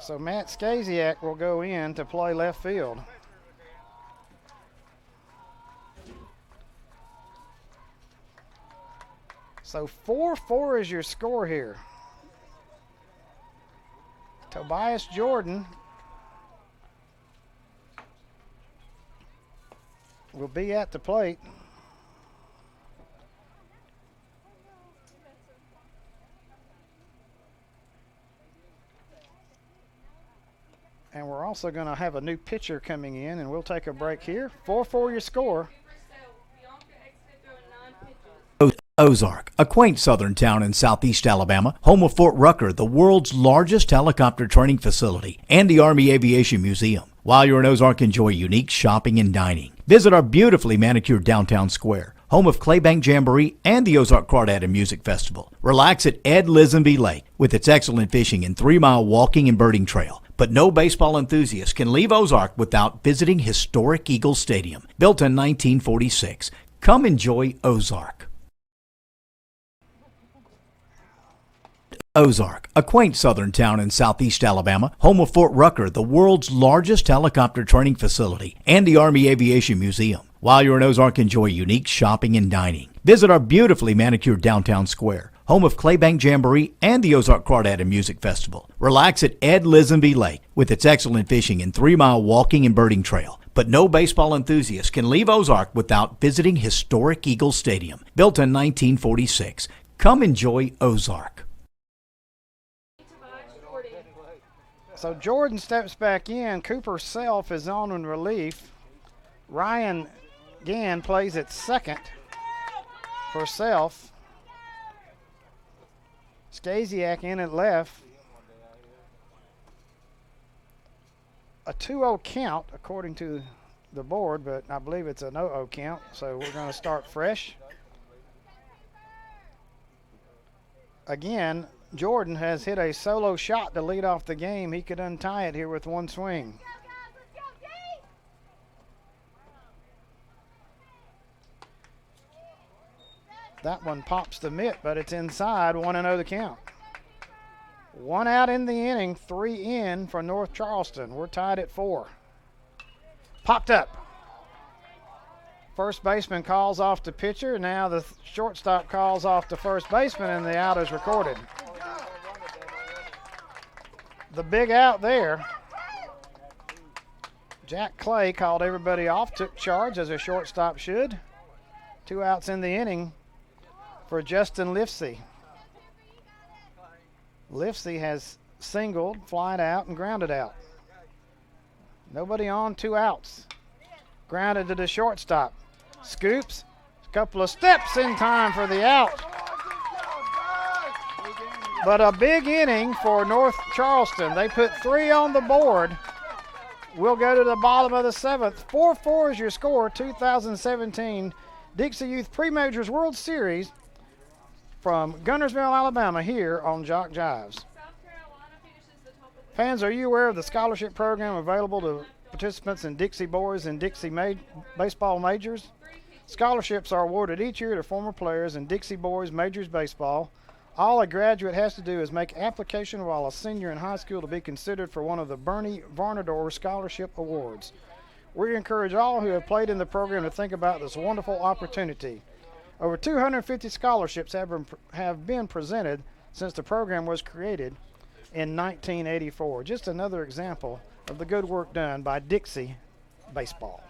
So Matt Skaziak will go in to play left field. So 4-4 is your score here. Tobias Jordan will be at the plate. And we're also going to have a new pitcher coming in, and we'll take a break here. 4-4 your score. Ozark, a quaint southern town in southeast Alabama, home of Fort Rucker, the world's largest helicopter training facility, and the Army Aviation Museum. While you're in Ozark, enjoy unique shopping and dining. Visit our beautifully manicured downtown square, home of Claybank Jamboree and the Ozark Crawdad and Music Festival. Relax at Ed Lisenby Lake with its excellent fishing and 3-mile walking and birding trail. But no baseball enthusiast can leave Ozark without visiting historic Eagles Stadium, built in 1946. Come enjoy Ozark. Ozark, a quaint southern town in southeast Alabama, home of Fort Rucker, the world's largest helicopter training facility, and the Army Aviation Museum. While you're in Ozark, enjoy unique shopping and dining. Visit our beautifully manicured downtown square, home of Claybank Jamboree and the Ozark Crawdad and Music Festival. Relax at Ed Lisenby Lake with its excellent fishing and 3-mile walking and birding trail. But no baseball enthusiast can leave Ozark without visiting historic Eagles Stadium, built in 1946. Come enjoy Ozark. So Jordan steps back in. Cooper Self is on in relief. Ryan Gann plays at second for Self. Skaziak in at left. A 2-0 count according to the board, but I believe it's a 0-0 count, so we're going to start fresh. Again, Jordan has hit a solo shot to lead off the game. He could untie it here with one swing. That one pops the mitt, but it's inside. 1-0 the count. 1 out in the inning, 3 in for North Charleston. We're tied at 4. Popped up. First baseman calls off the pitcher. Now the shortstop calls off the first baseman, and the out is recorded. The big out there. Jack Clay called everybody off, took charge as a shortstop should. 2 outs in the inning for Justin Lifsey. Lifsey has singled, flied out, and grounded out. Nobody on, 2 outs. Grounded to the shortstop. Scoops, a couple of steps in time for the out. But a big inning for North Charleston. They put 3 on the board. We'll go to the bottom of the 7th. 4-4 is your score, 2017 Dixie Youth Pre-Majors World Series from Guntersville, Alabama, here on JockJives. Fans, are you aware of the scholarship program available to participants in Dixie Boys and Dixie Baseball Majors? Scholarships are awarded each year to former players in Dixie Boys Majors Baseball. All a graduate has to do is make application while a senior in high school to be considered for one of the Bernie Varnador Scholarship Awards. We encourage all who have played in the program to think about this wonderful opportunity. Over 250 scholarships have been presented since the program was created in 1984. Just another example of the good work done by Dixie Baseball.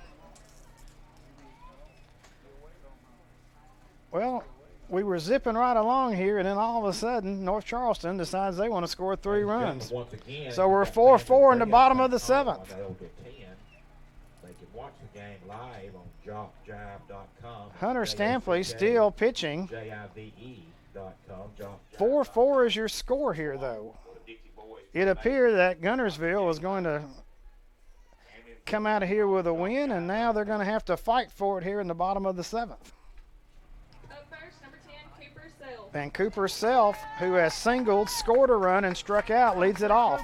Well, we were zipping right along here, and then all of a sudden, North Charleston decides they want to score 3 runs. So we're 4-4 in the bottom of the 7th. They can watch the game live on JockJive.com. Hunter Stampley still pitching. JIVE.com. 4-4 is your score here, though. It appeared that Guntersville was going to come out of here with a win, and now they're going to have to fight for it here in the bottom of the 7th. And Cooper Self, who has singled, scored a run, and struck out, leads it off.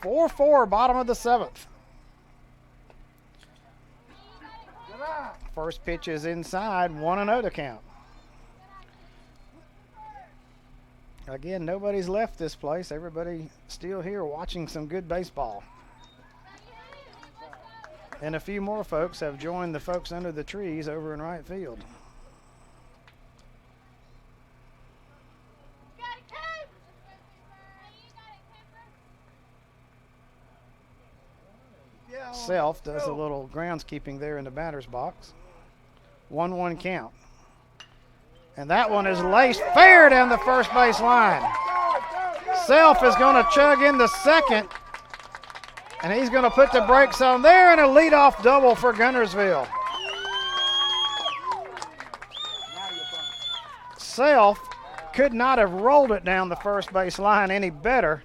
4-4, bottom of the 7th. First pitch is inside, 1-0 to count. Again, nobody's left this place. Everybody still here watching some good baseball. And a few more folks have joined the folks under the trees over in right field. Self does a little groundskeeping there in the batter's box. 1-1 count. And that one is laced fair down the first base line. Self is going to chug in the second, and he's going to put the brakes on there, and a leadoff double for Guntersville. Self could not have rolled it down the first base line any better.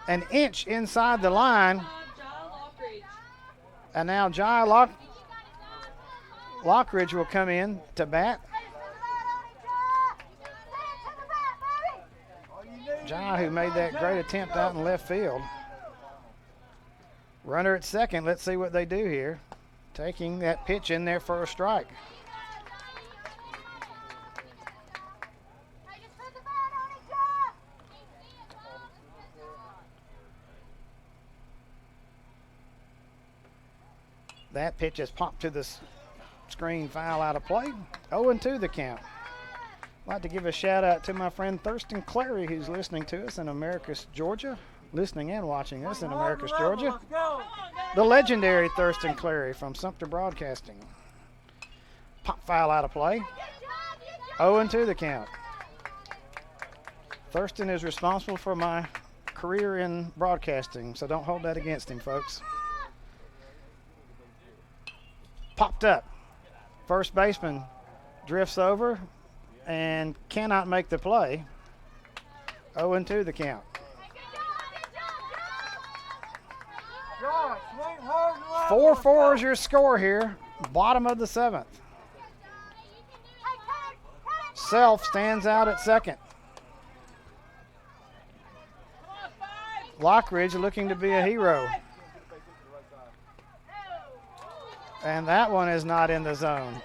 An inch inside the line. And now Jai Lockridge will come in to bat. Jai, who made that great attempt out in left field. Runner at second. Let's see what they do here. Taking that pitch in there for a strike. That pitch has popped to the screen, foul out of play. 0-2 the count. I'd like to give a shout out to my friend Thurston Clary, who's listening to us in Americus, Georgia. Listening and watching us in Americus, Georgia. The legendary Thurston Clary from Sumter Broadcasting. Pop foul out of play. 0-2 the count. Thurston is responsible for my career in broadcasting, so don't hold that against him, folks. Popped up. First baseman drifts over and cannot make the play. 0-2 the count. 4-4 is your score here. Bottom of the 7th. Self stands out at second. Lockridge looking to be a hero. And that one is not in the zone.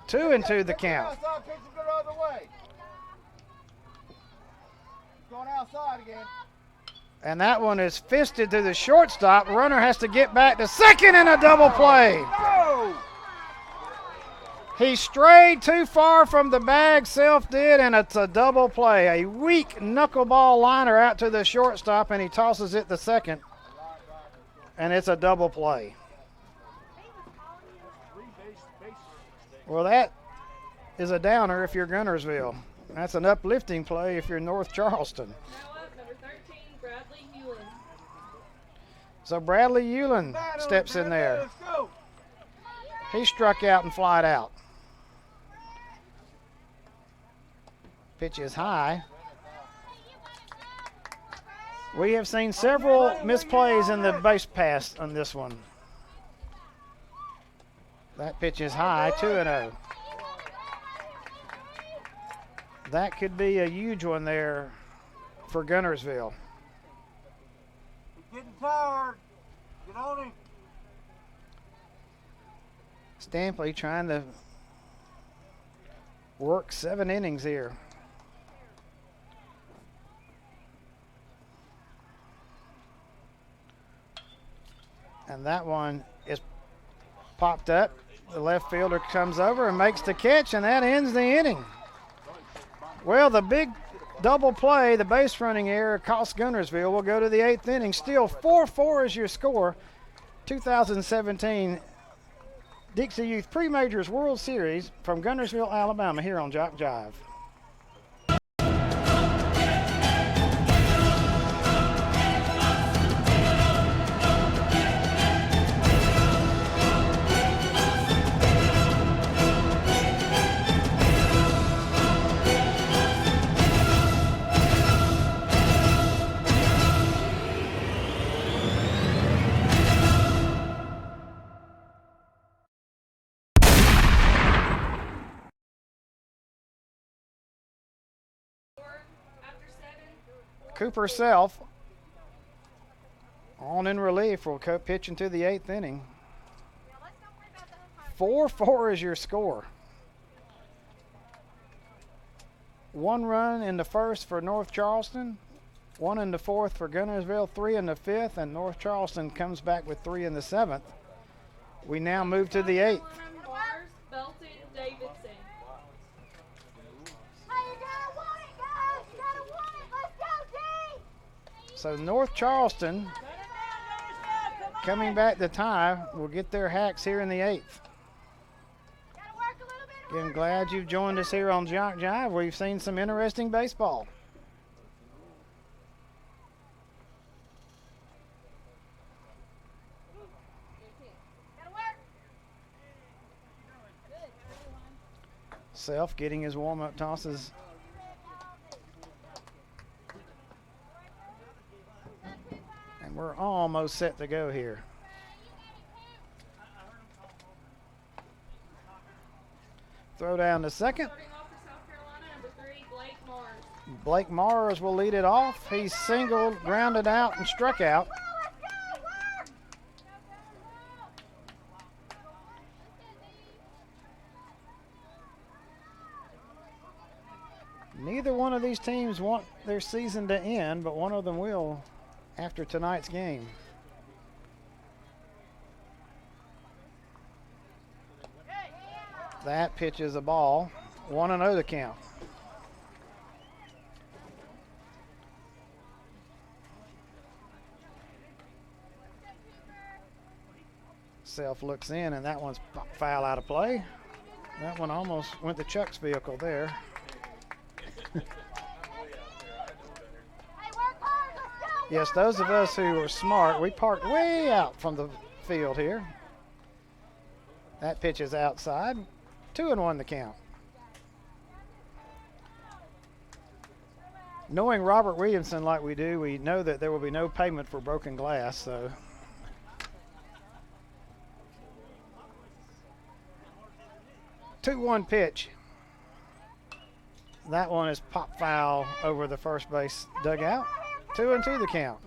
2-2 the count. Going outside again. And that one is fisted to the shortstop. Runner has to get back to second in a double play. He strayed too far from the bag, Self did, and it's a double play. A weak knuckleball liner out to the shortstop, and he tosses it to second. And it's a double play. Well, that is a downer if you're Guntersville. That's an uplifting play if you're North Charleston. Now up, number 13, Bradley Hewlin. So Bradley Hewlin steps in there. He struck out and flied out. Pitch is high. We have seen several misplays in the base pass on this one. That pitch is high, 2-0. That could be a huge one there for Guntersville. He's getting tired. Get on him. Stampley trying to work 7 innings here. And that one is popped up. The left fielder comes over and makes the catch, and that ends the inning. Well, the big double play, the base running error, cost Guntersville. We'll go to the 8th inning. Still 4-4 is your score. 2017 Dixie Youth Pre-Majors World Series from Guntersville, Alabama, here on JockJive. Cooper Self on in relief will pitch into the 8th inning. 4-4 is your score. 1 run in the first for North Charleston, 1 in the 4th for Guntersville, 3 in the 5th, and North Charleston comes back with 3 in the 7th. We now move to the 8th. Belton Davidson. So North Charleston coming back to tie will get their hacks here in the 8th. Again, glad you've joined us here on JockJive. We've seen some interesting baseball. Self getting his warm-up tosses. We're almost set to go here. Throw down to second. Starting off for South Carolina, number 3, Blake Mars. Blake Mars will lead it off. He's singled, grounded out, and struck out. Neither one of these teams want their season to end, but one of them will after tonight's game. That pitch is a ball. 1-0 the count. Self looks in, and that one's foul out of play. That one almost went to Chuck's vehicle there. Yes, those of us who were smart, we parked way out from the field here. That pitch is outside. 2-1 the count. Knowing Robert Williamson like we do, we know that there will be no payment for broken glass, so. Two-one pitch. That one is pop foul over the first base dugout. 2-2 the count.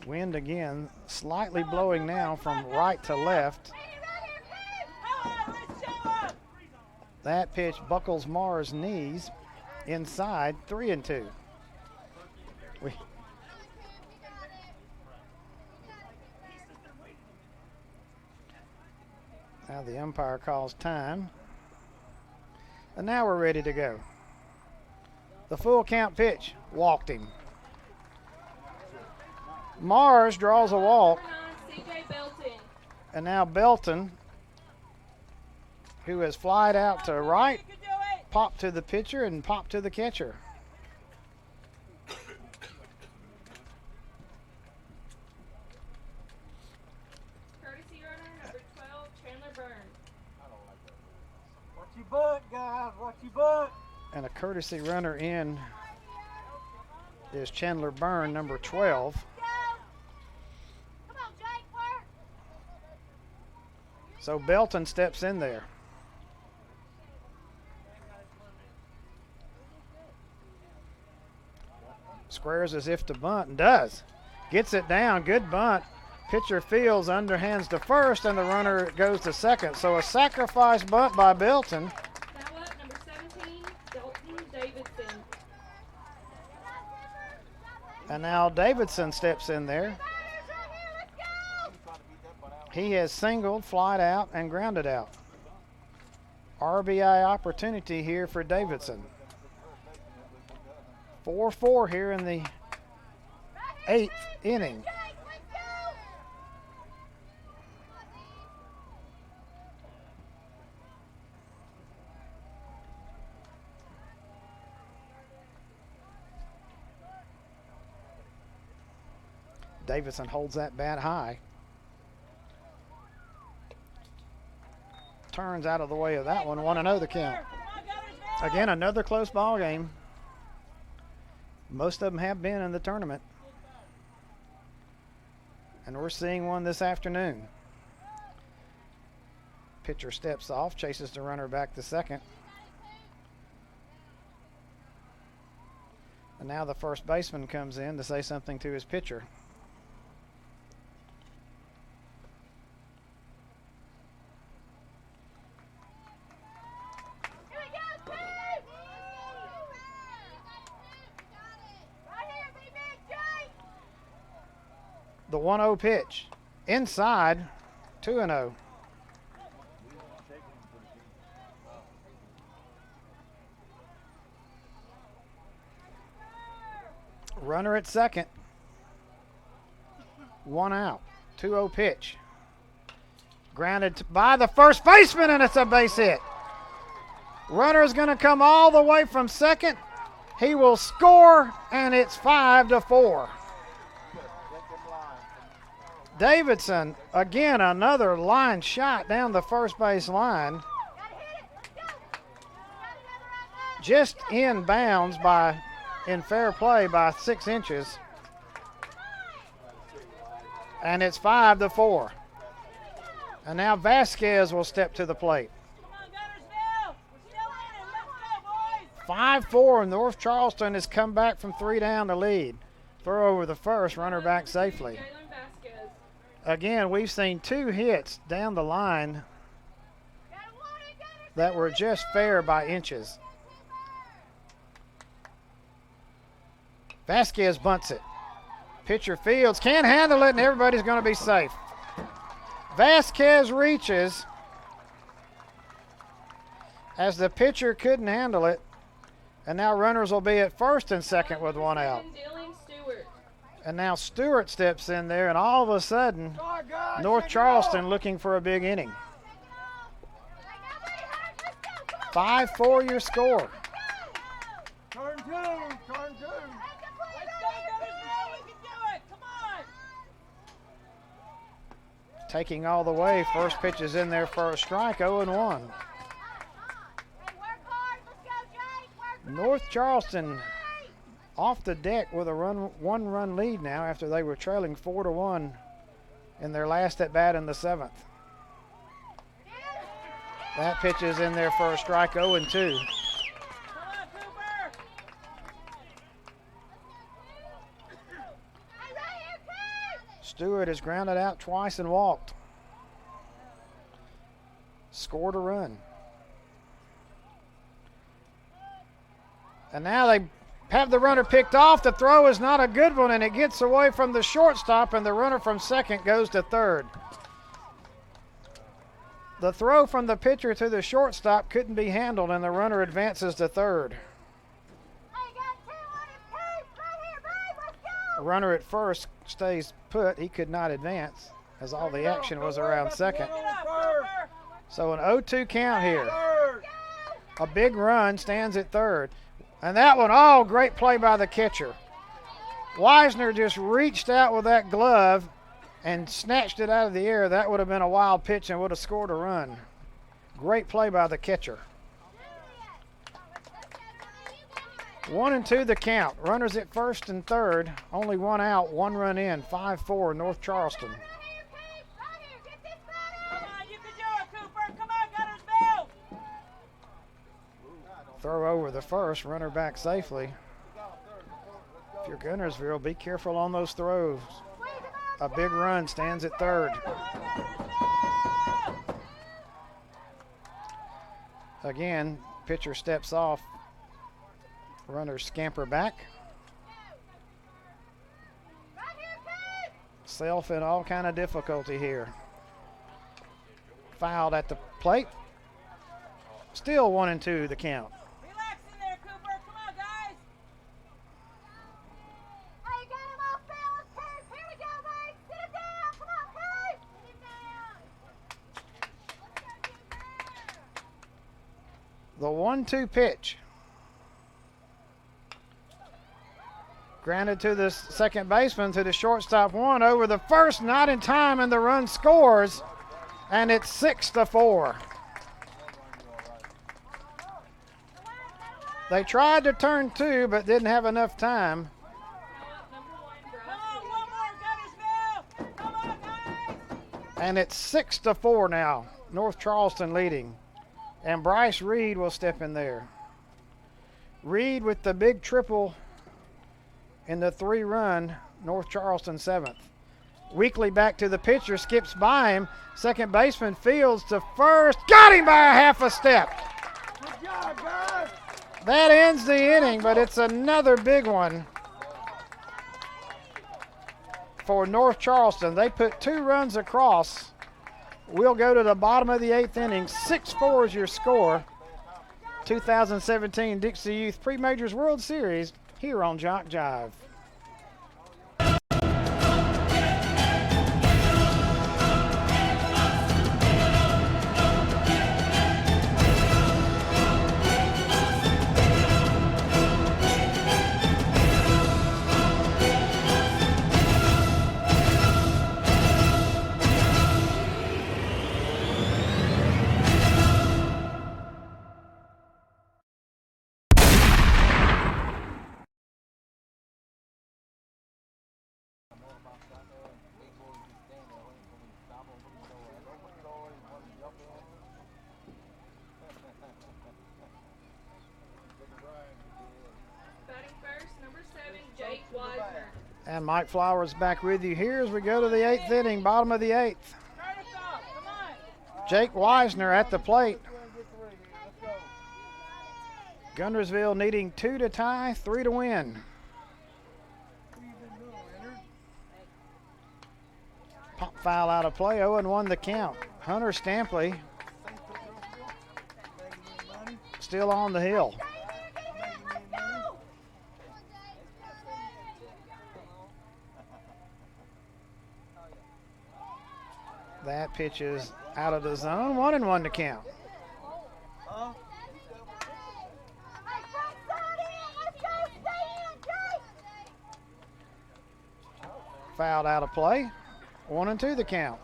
Wind again, slightly blowing now from right to left. That pitch buckles Mars' knees inside. 3-2. Now the umpire calls time. And now we're ready to go. The full count pitch, walked him. Mars draws a walk. C.J. Belton. And now Belton, who has flied out to right, popped to the pitcher and popped to the catcher. Courtesy runner number 12, Chandler Byrne. Watch your butt, guys. Watch your butt. And a courtesy runner in is Chandler Byrne, number 12. So Belton steps in there. Squares as if to bunt and does. Gets it down, good bunt. Pitcher fields, underhands to first, and the runner goes to second. So a sacrifice bunt by Belton. Now up, number 17, Dalton Davidson. And now Davidson steps in there. He has singled, flied out, and grounded out. RBI opportunity here for Davidson. 4-4 here in the 8th inning. Davidson holds that bat high. Turns out of the way of that one. 1-0 the count. Again, another close ball game. Most of them have been in the tournament. And we're seeing one this afternoon. Pitcher steps off, chases the runner back to second. And now the first baseman comes in to say something to his pitcher. The 1-0 pitch. Inside, 2-0. Runner at second. 1 out. 2-0 pitch. Grounded by the first baseman, and it's a base hit. Runner is going to come all the way from second. He will score, and it's 5-4. Davidson, again, another line shot down the first base line. Just in bounds in fair play by 6 inches. And it's 5-4. And now Vasquez will step to the plate. 5-4, North Charleston has come back from 3 down to lead. Throw over the first, runner back safely. Again, we've seen 2 hits down the line that were just fair by inches. Vasquez bunts it. Pitcher fields, can't handle it, and everybody's going to be safe. Vasquez reaches as the pitcher couldn't handle it, and now runners will be at first and second with 1 out. And now Stewart steps in there, and all of a sudden, North Charleston looking for a big inning. 5-4 your score. Turn 2. Turn 2. Let's go, Guntersville. We can do it. Come on. Taking all the way, first pitch is in there for a strike, 0-1. North Charleston off the deck with a 1-run lead now after they were trailing 4-1 in their last at bat in the 7th. That pitch is in there for a strike, 0-2. Stewart has grounded out twice and walked. Scored a run. And now they have the runner picked off. The throw is not a good one, and it gets away from the shortstop, and the runner from second goes to third. The throw from the pitcher to the shortstop couldn't be handled, and the runner advances to third. The runner at first stays put. He could not advance. as all the action was around second. Pick it up, Cooper. So an 0-2 count here. A big run stands at third. And that one, oh, great play by the catcher. Wisner just reached out with that glove and snatched it out of the air. That would have been a wild pitch and would have scored a run. Great play by the catcher. 1-2 the count. Runners at first and third. Only one out, one run in. 5-4 North Charleston. Come on, you can do it, Cooper. Come on, Guntersville. Throw over the first, runner back safely. If you're Guntersville, be careful on those throws. A big run stands at third. Again, pitcher steps off. Runners scamper back. Self in all kind of difficulty here. Fouled at the plate. Still 1-2 the count. Relax in there, Cooper. Come on, guys. Hey, get him off balance, Kurt. Here we go, Mike. Sit him down. Come on, Kurt. Sit him down. The 1-2 pitch. Grounded to the second baseman, to the shortstop, one over the first, not in time, and the run scores, and it's 6-4. They tried to turn two, but didn't have enough time. Come on, one more, Guntersville. Come on, guys. And it's 6-4 now. North Charleston leading. And Bryce Reed will step in there. Reed with the big triple in the 3-run, North Charleston 7th. Weekly back to the pitcher, skips by him. Second baseman fields to first. Got him by a half a step. Good job, guys. That ends the inning, but it's another big one for North Charleston. They put 2 runs across. We'll go to the bottom of the 8th inning. 6-4 is your score. 2017 Dixie Youth Pre-Majors World Series here on JockJive. Batting first, number 7, Jake Wisner. And Mike Flowers back with you here as we go to the 8th inning, bottom of the 8th. Start us off. Come on. Jake Wisner at the plate. Guntersville needing 2 to tie, 3 to win. Pop foul out of play, 0-1 the count. Hunter Stampley still on the hill. That pitch is out of the zone, 1-1 to count. Fouled out of play, 1-2 the count.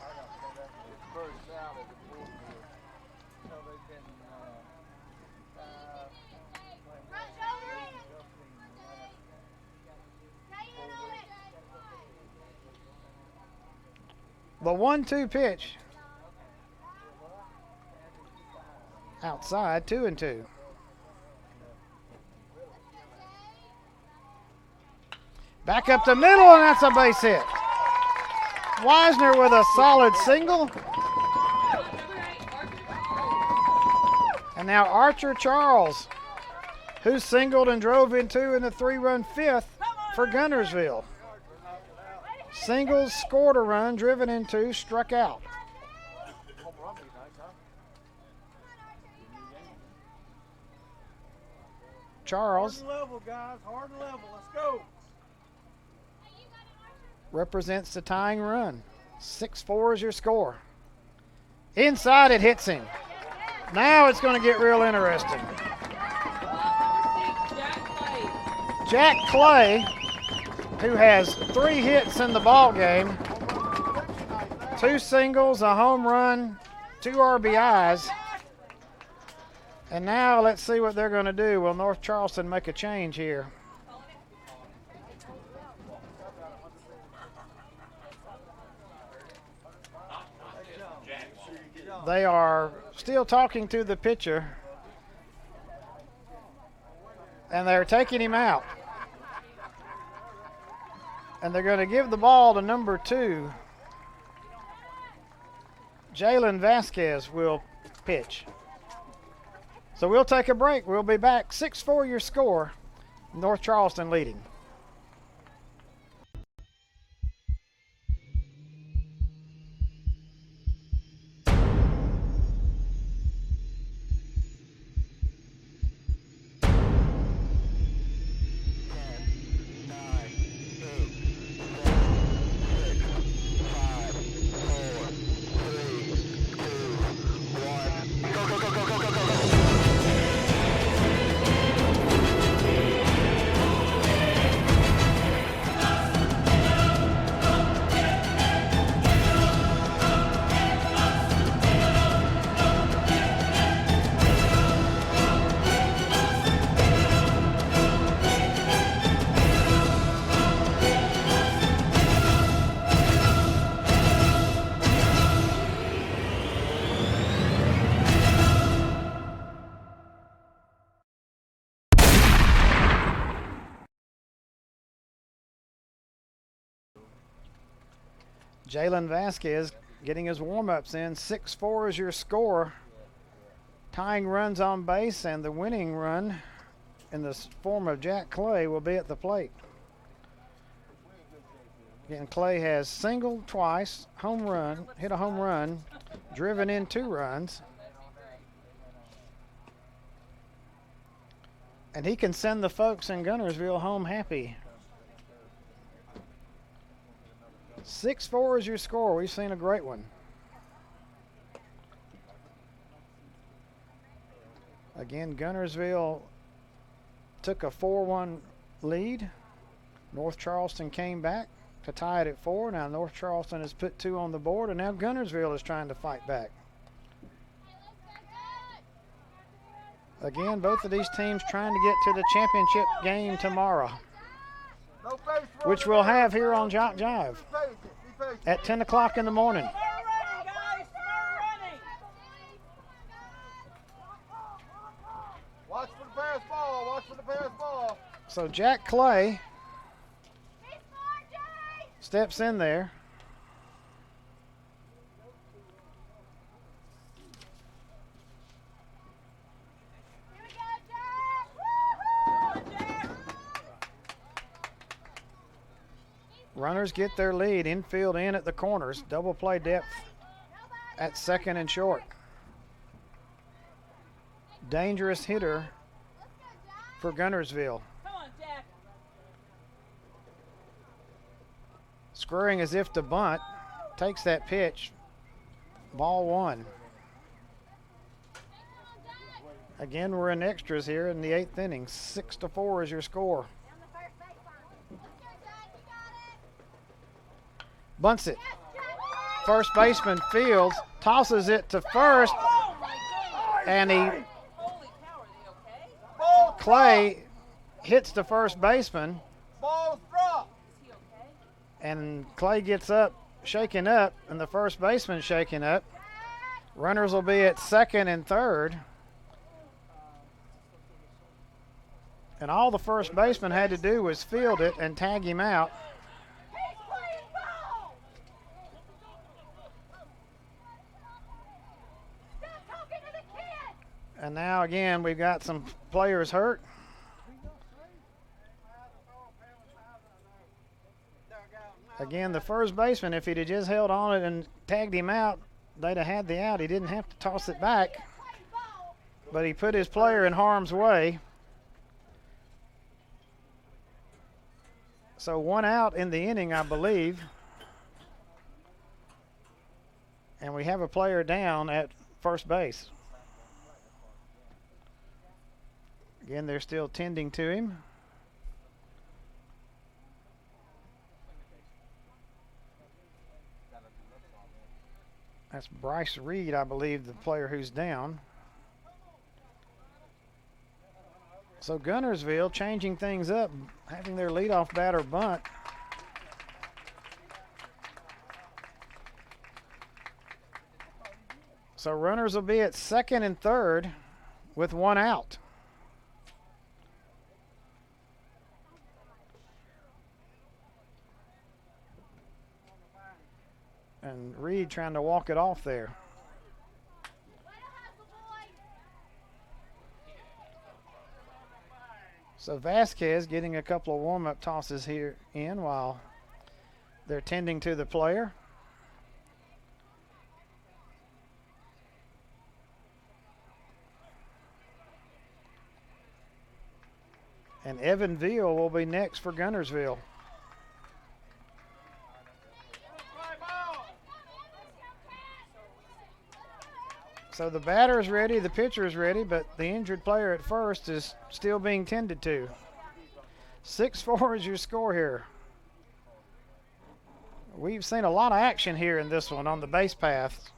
The 1-2 pitch. Outside, 2-2. Back up the middle, and that's a base hit. Wisner with a solid single. And now Archer Charles, who singled and drove in 2 in the 3-run 5th for Guntersville. Singles, scored a run, driven in 2, struck out. Charles Hard and level, guys. Hard and level. Let's go. represents the tying run. 6-4 is your score. Inside, it hits him. Now it's going to get real interesting. Jack Clay, who has 3 hits in the ball game, 2 singles, a home run, 2 RBIs. And now let's see what they're going to do. Will North Charleston make a change here? They are still talking to the pitcher, and they're taking him out. And they're going to give the ball to number 2. Jalen Vasquez will pitch. So we'll take a break. We'll be back. 6-4 your score. North Charleston leading. Jalen Vasquez getting his warm-ups in. 6-4 is your score. Tying runs on base, and the winning run in the form of Jack Clay will be at the plate. Again, Clay has singled twice, home run, hit a home run, driven in 2 runs. And he can send the folks in Guntersville home happy. 6-4 is your score. We've seen a great one. Again, Guntersville took a 4-1 lead. North Charleston came back to tie it at 4. Now North Charleston has put 2 on the board, and now Guntersville is trying to fight back. Again, both of these teams trying to get to the championship game tomorrow, which we'll have here on JockJive at 10 o'clock in the morning. Watch for the pass ball. Watch for the pass ball. So Jack Clay steps in there. Runners get their lead. Infield in at the corners. Double play depth at second and short. Dangerous hitter for Guntersville. Come on, Jack. Squaring as if to bunt. Takes that pitch. Ball 1. Again, we're in extras here in the 8th inning. 6-4 is your score. Bunts it. First baseman Fields tosses it to first, and Clay hits the first baseman, and Clay gets up, shaken up, and the first baseman shaken up. Runners will be at second and third, and all the first baseman had to do was field it and tag him out. And now again, we've got some players hurt. Again, the first baseman, if he'd have just held on it and tagged him out, they'd have had the out. He didn't have to toss it back, but he put his player in harm's way. So 1 out in the inning, I believe. And we have a player down at first base. Again, they're still tending to him. That's Bryce Reed, I believe, the player who's down. So Guntersville changing things up, having their leadoff batter bunt. So runners will be at second and third with one out. And Reed trying to walk it off there. So Vasquez getting a couple of warm-up tosses here in while they're tending to the player. And Evan Veal will be next for Guntersville. So the batter is ready, the pitcher is ready, but the injured player at first is still being tended to. 6-4 is your score here. We've seen a lot of action here in this one on the base paths.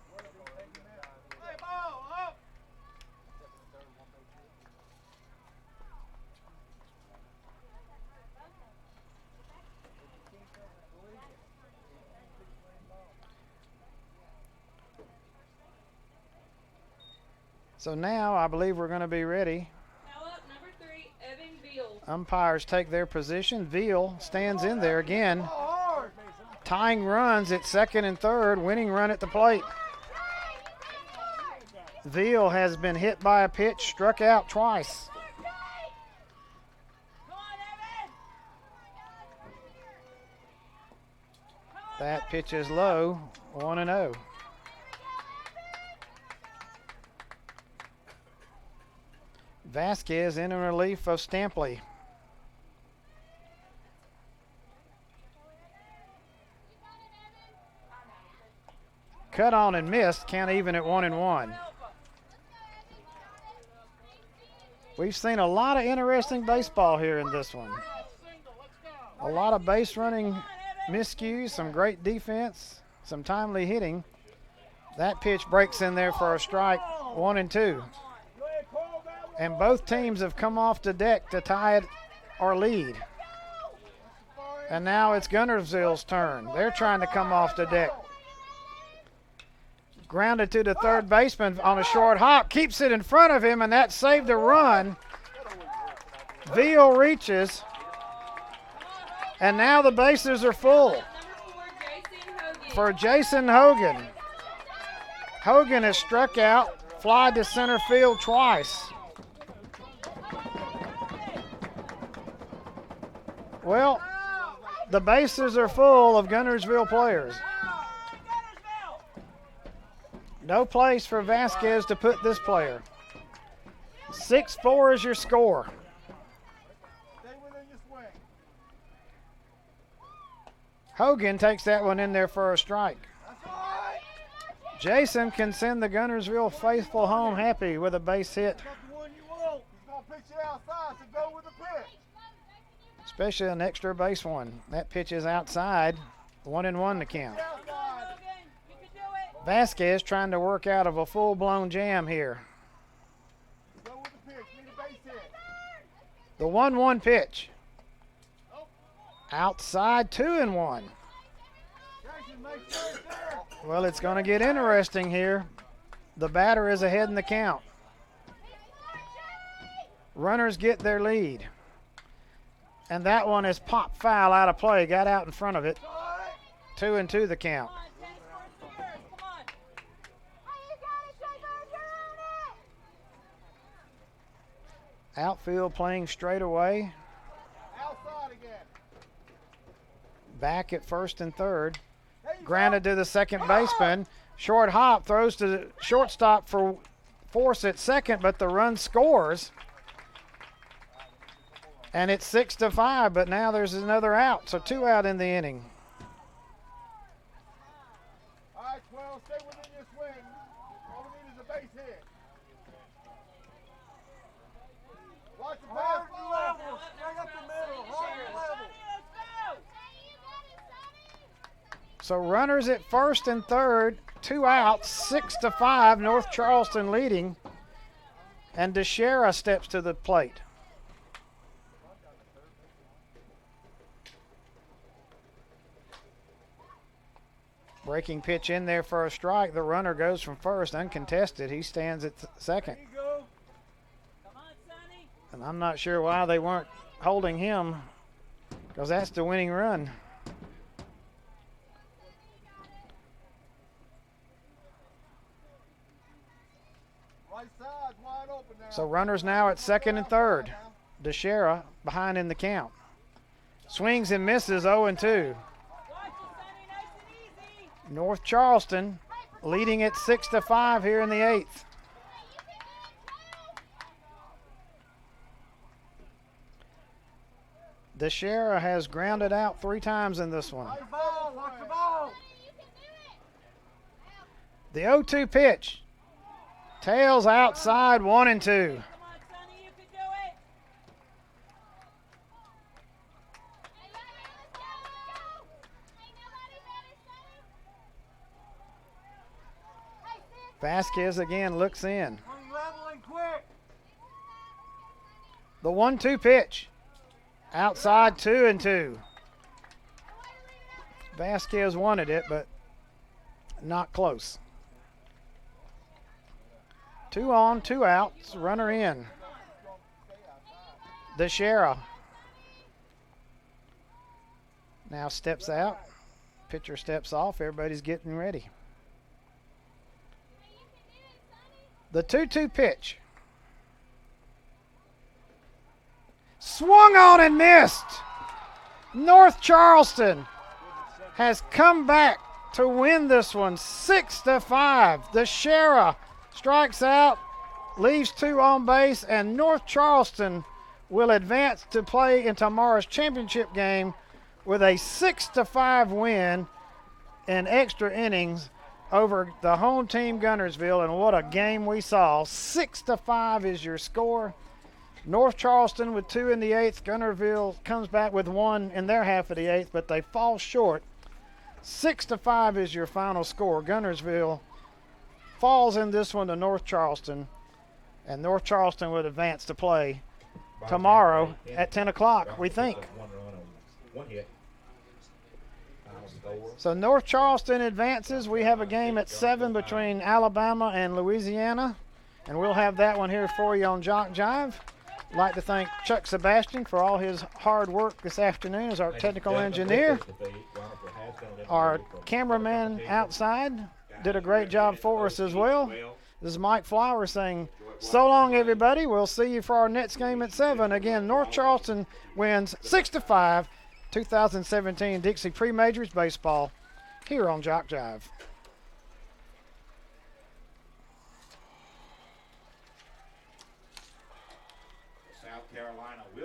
So now I believe we're going to be ready. Now up, number 3, Evan Veal. Umpires take their position. Veal stands in there again. Tying runs at second and third, winning run at the plate. Veal has been hit by a pitch, struck out twice. That pitch is low, 1-0. Vasquez in relief of Stampley. Cut on and missed, count even at 1-1. We've seen a lot of interesting baseball here in this one. A lot of base running miscues, some great defense, some timely hitting. That pitch breaks in there for a strike, 1-2. And both teams have come off the deck to tie it or lead. And now it's Guntersville's turn. They're trying to come off the deck. Grounded to the third baseman on a short hop. Keeps it in front of him, and that saved a run. Veal reaches. And now the bases are full for Jason Hogan. Hogan has struck out, fly to center field twice. Well, the bases are full of Guntersville players. No place for Vasquez to put this player. 6-4 is your score. Hogan takes that one in there for a strike. Jason can send the Guntersville faithful home happy with a base hit. Especially an extra base one. That pitch is outside. 1-1 to count. Vasquez trying to work out of a full-blown jam here. The 1-1 pitch. Outside, 2-1. Well, it's going to get interesting here. The batter is ahead in the count. Runners get their lead. And that one is pop foul out of play. Got out in front of it. 2-2 the count. Outfield playing straight away. Back at first and third. Grounded to the second baseman. Short hop, throws to the shortstop for force at second, but the run scores. And it's 6-5, but now there's another out, so 2 out in the inning. All right, 12, stay within your So runners at first and third, 2 outs, 6-5, North Charleston leading. And DeShera steps to the plate. Breaking pitch in there for a strike. The runner goes from first, uncontested. He stands at second. And I'm not sure why they weren't holding him, because that's the winning run. Right side's wide open now. So runners now at second and third. DeShera behind in the count. Swings and misses, 0-2. North Charleston leading at 6-5 here in the 8th. DeShera has grounded out 3 times in this one. Watch the ball. The 0-2 pitch. Tails outside, 1-2. Vasquez again looks in. The 1-2 pitch. Outside, 2-2. Vasquez wanted it, but not close. 2 on, 2 outs, runner in. DeShera now steps out. Pitcher steps off. Everybody's getting ready. The 2-2 pitch. Swung on and missed. North Charleston has come back to win this one 6-5. DeShera strikes out, leaves 2 on base, and North Charleston will advance to play in tomorrow's championship game with a 6-5 win in extra innings over the home team Guntersville, and what a game we saw. 6-5 is your score. North Charleston with 2 in the 8th. Guntersville comes back with 1 in their half of the 8th, but they fall short. 6-5 is your final score. Guntersville falls in this one to North Charleston, and North Charleston would advance to play tomorrow at 10 o'clock, we think. So North Charleston advances. We have a game at 7 between Alabama and Louisiana, and we'll have that one here for you on JockJive. I'd like to thank Chuck Sebastian for all his hard work this afternoon as our technical engineer. Our cameraman outside did a great job for us as well. This is Mike Flowers saying, so long, everybody. We'll see you for our next game at 7. Again, North Charleston wins 6-5, 2017 Dixie Pre-Majors Baseball here on JockJive. South Carolina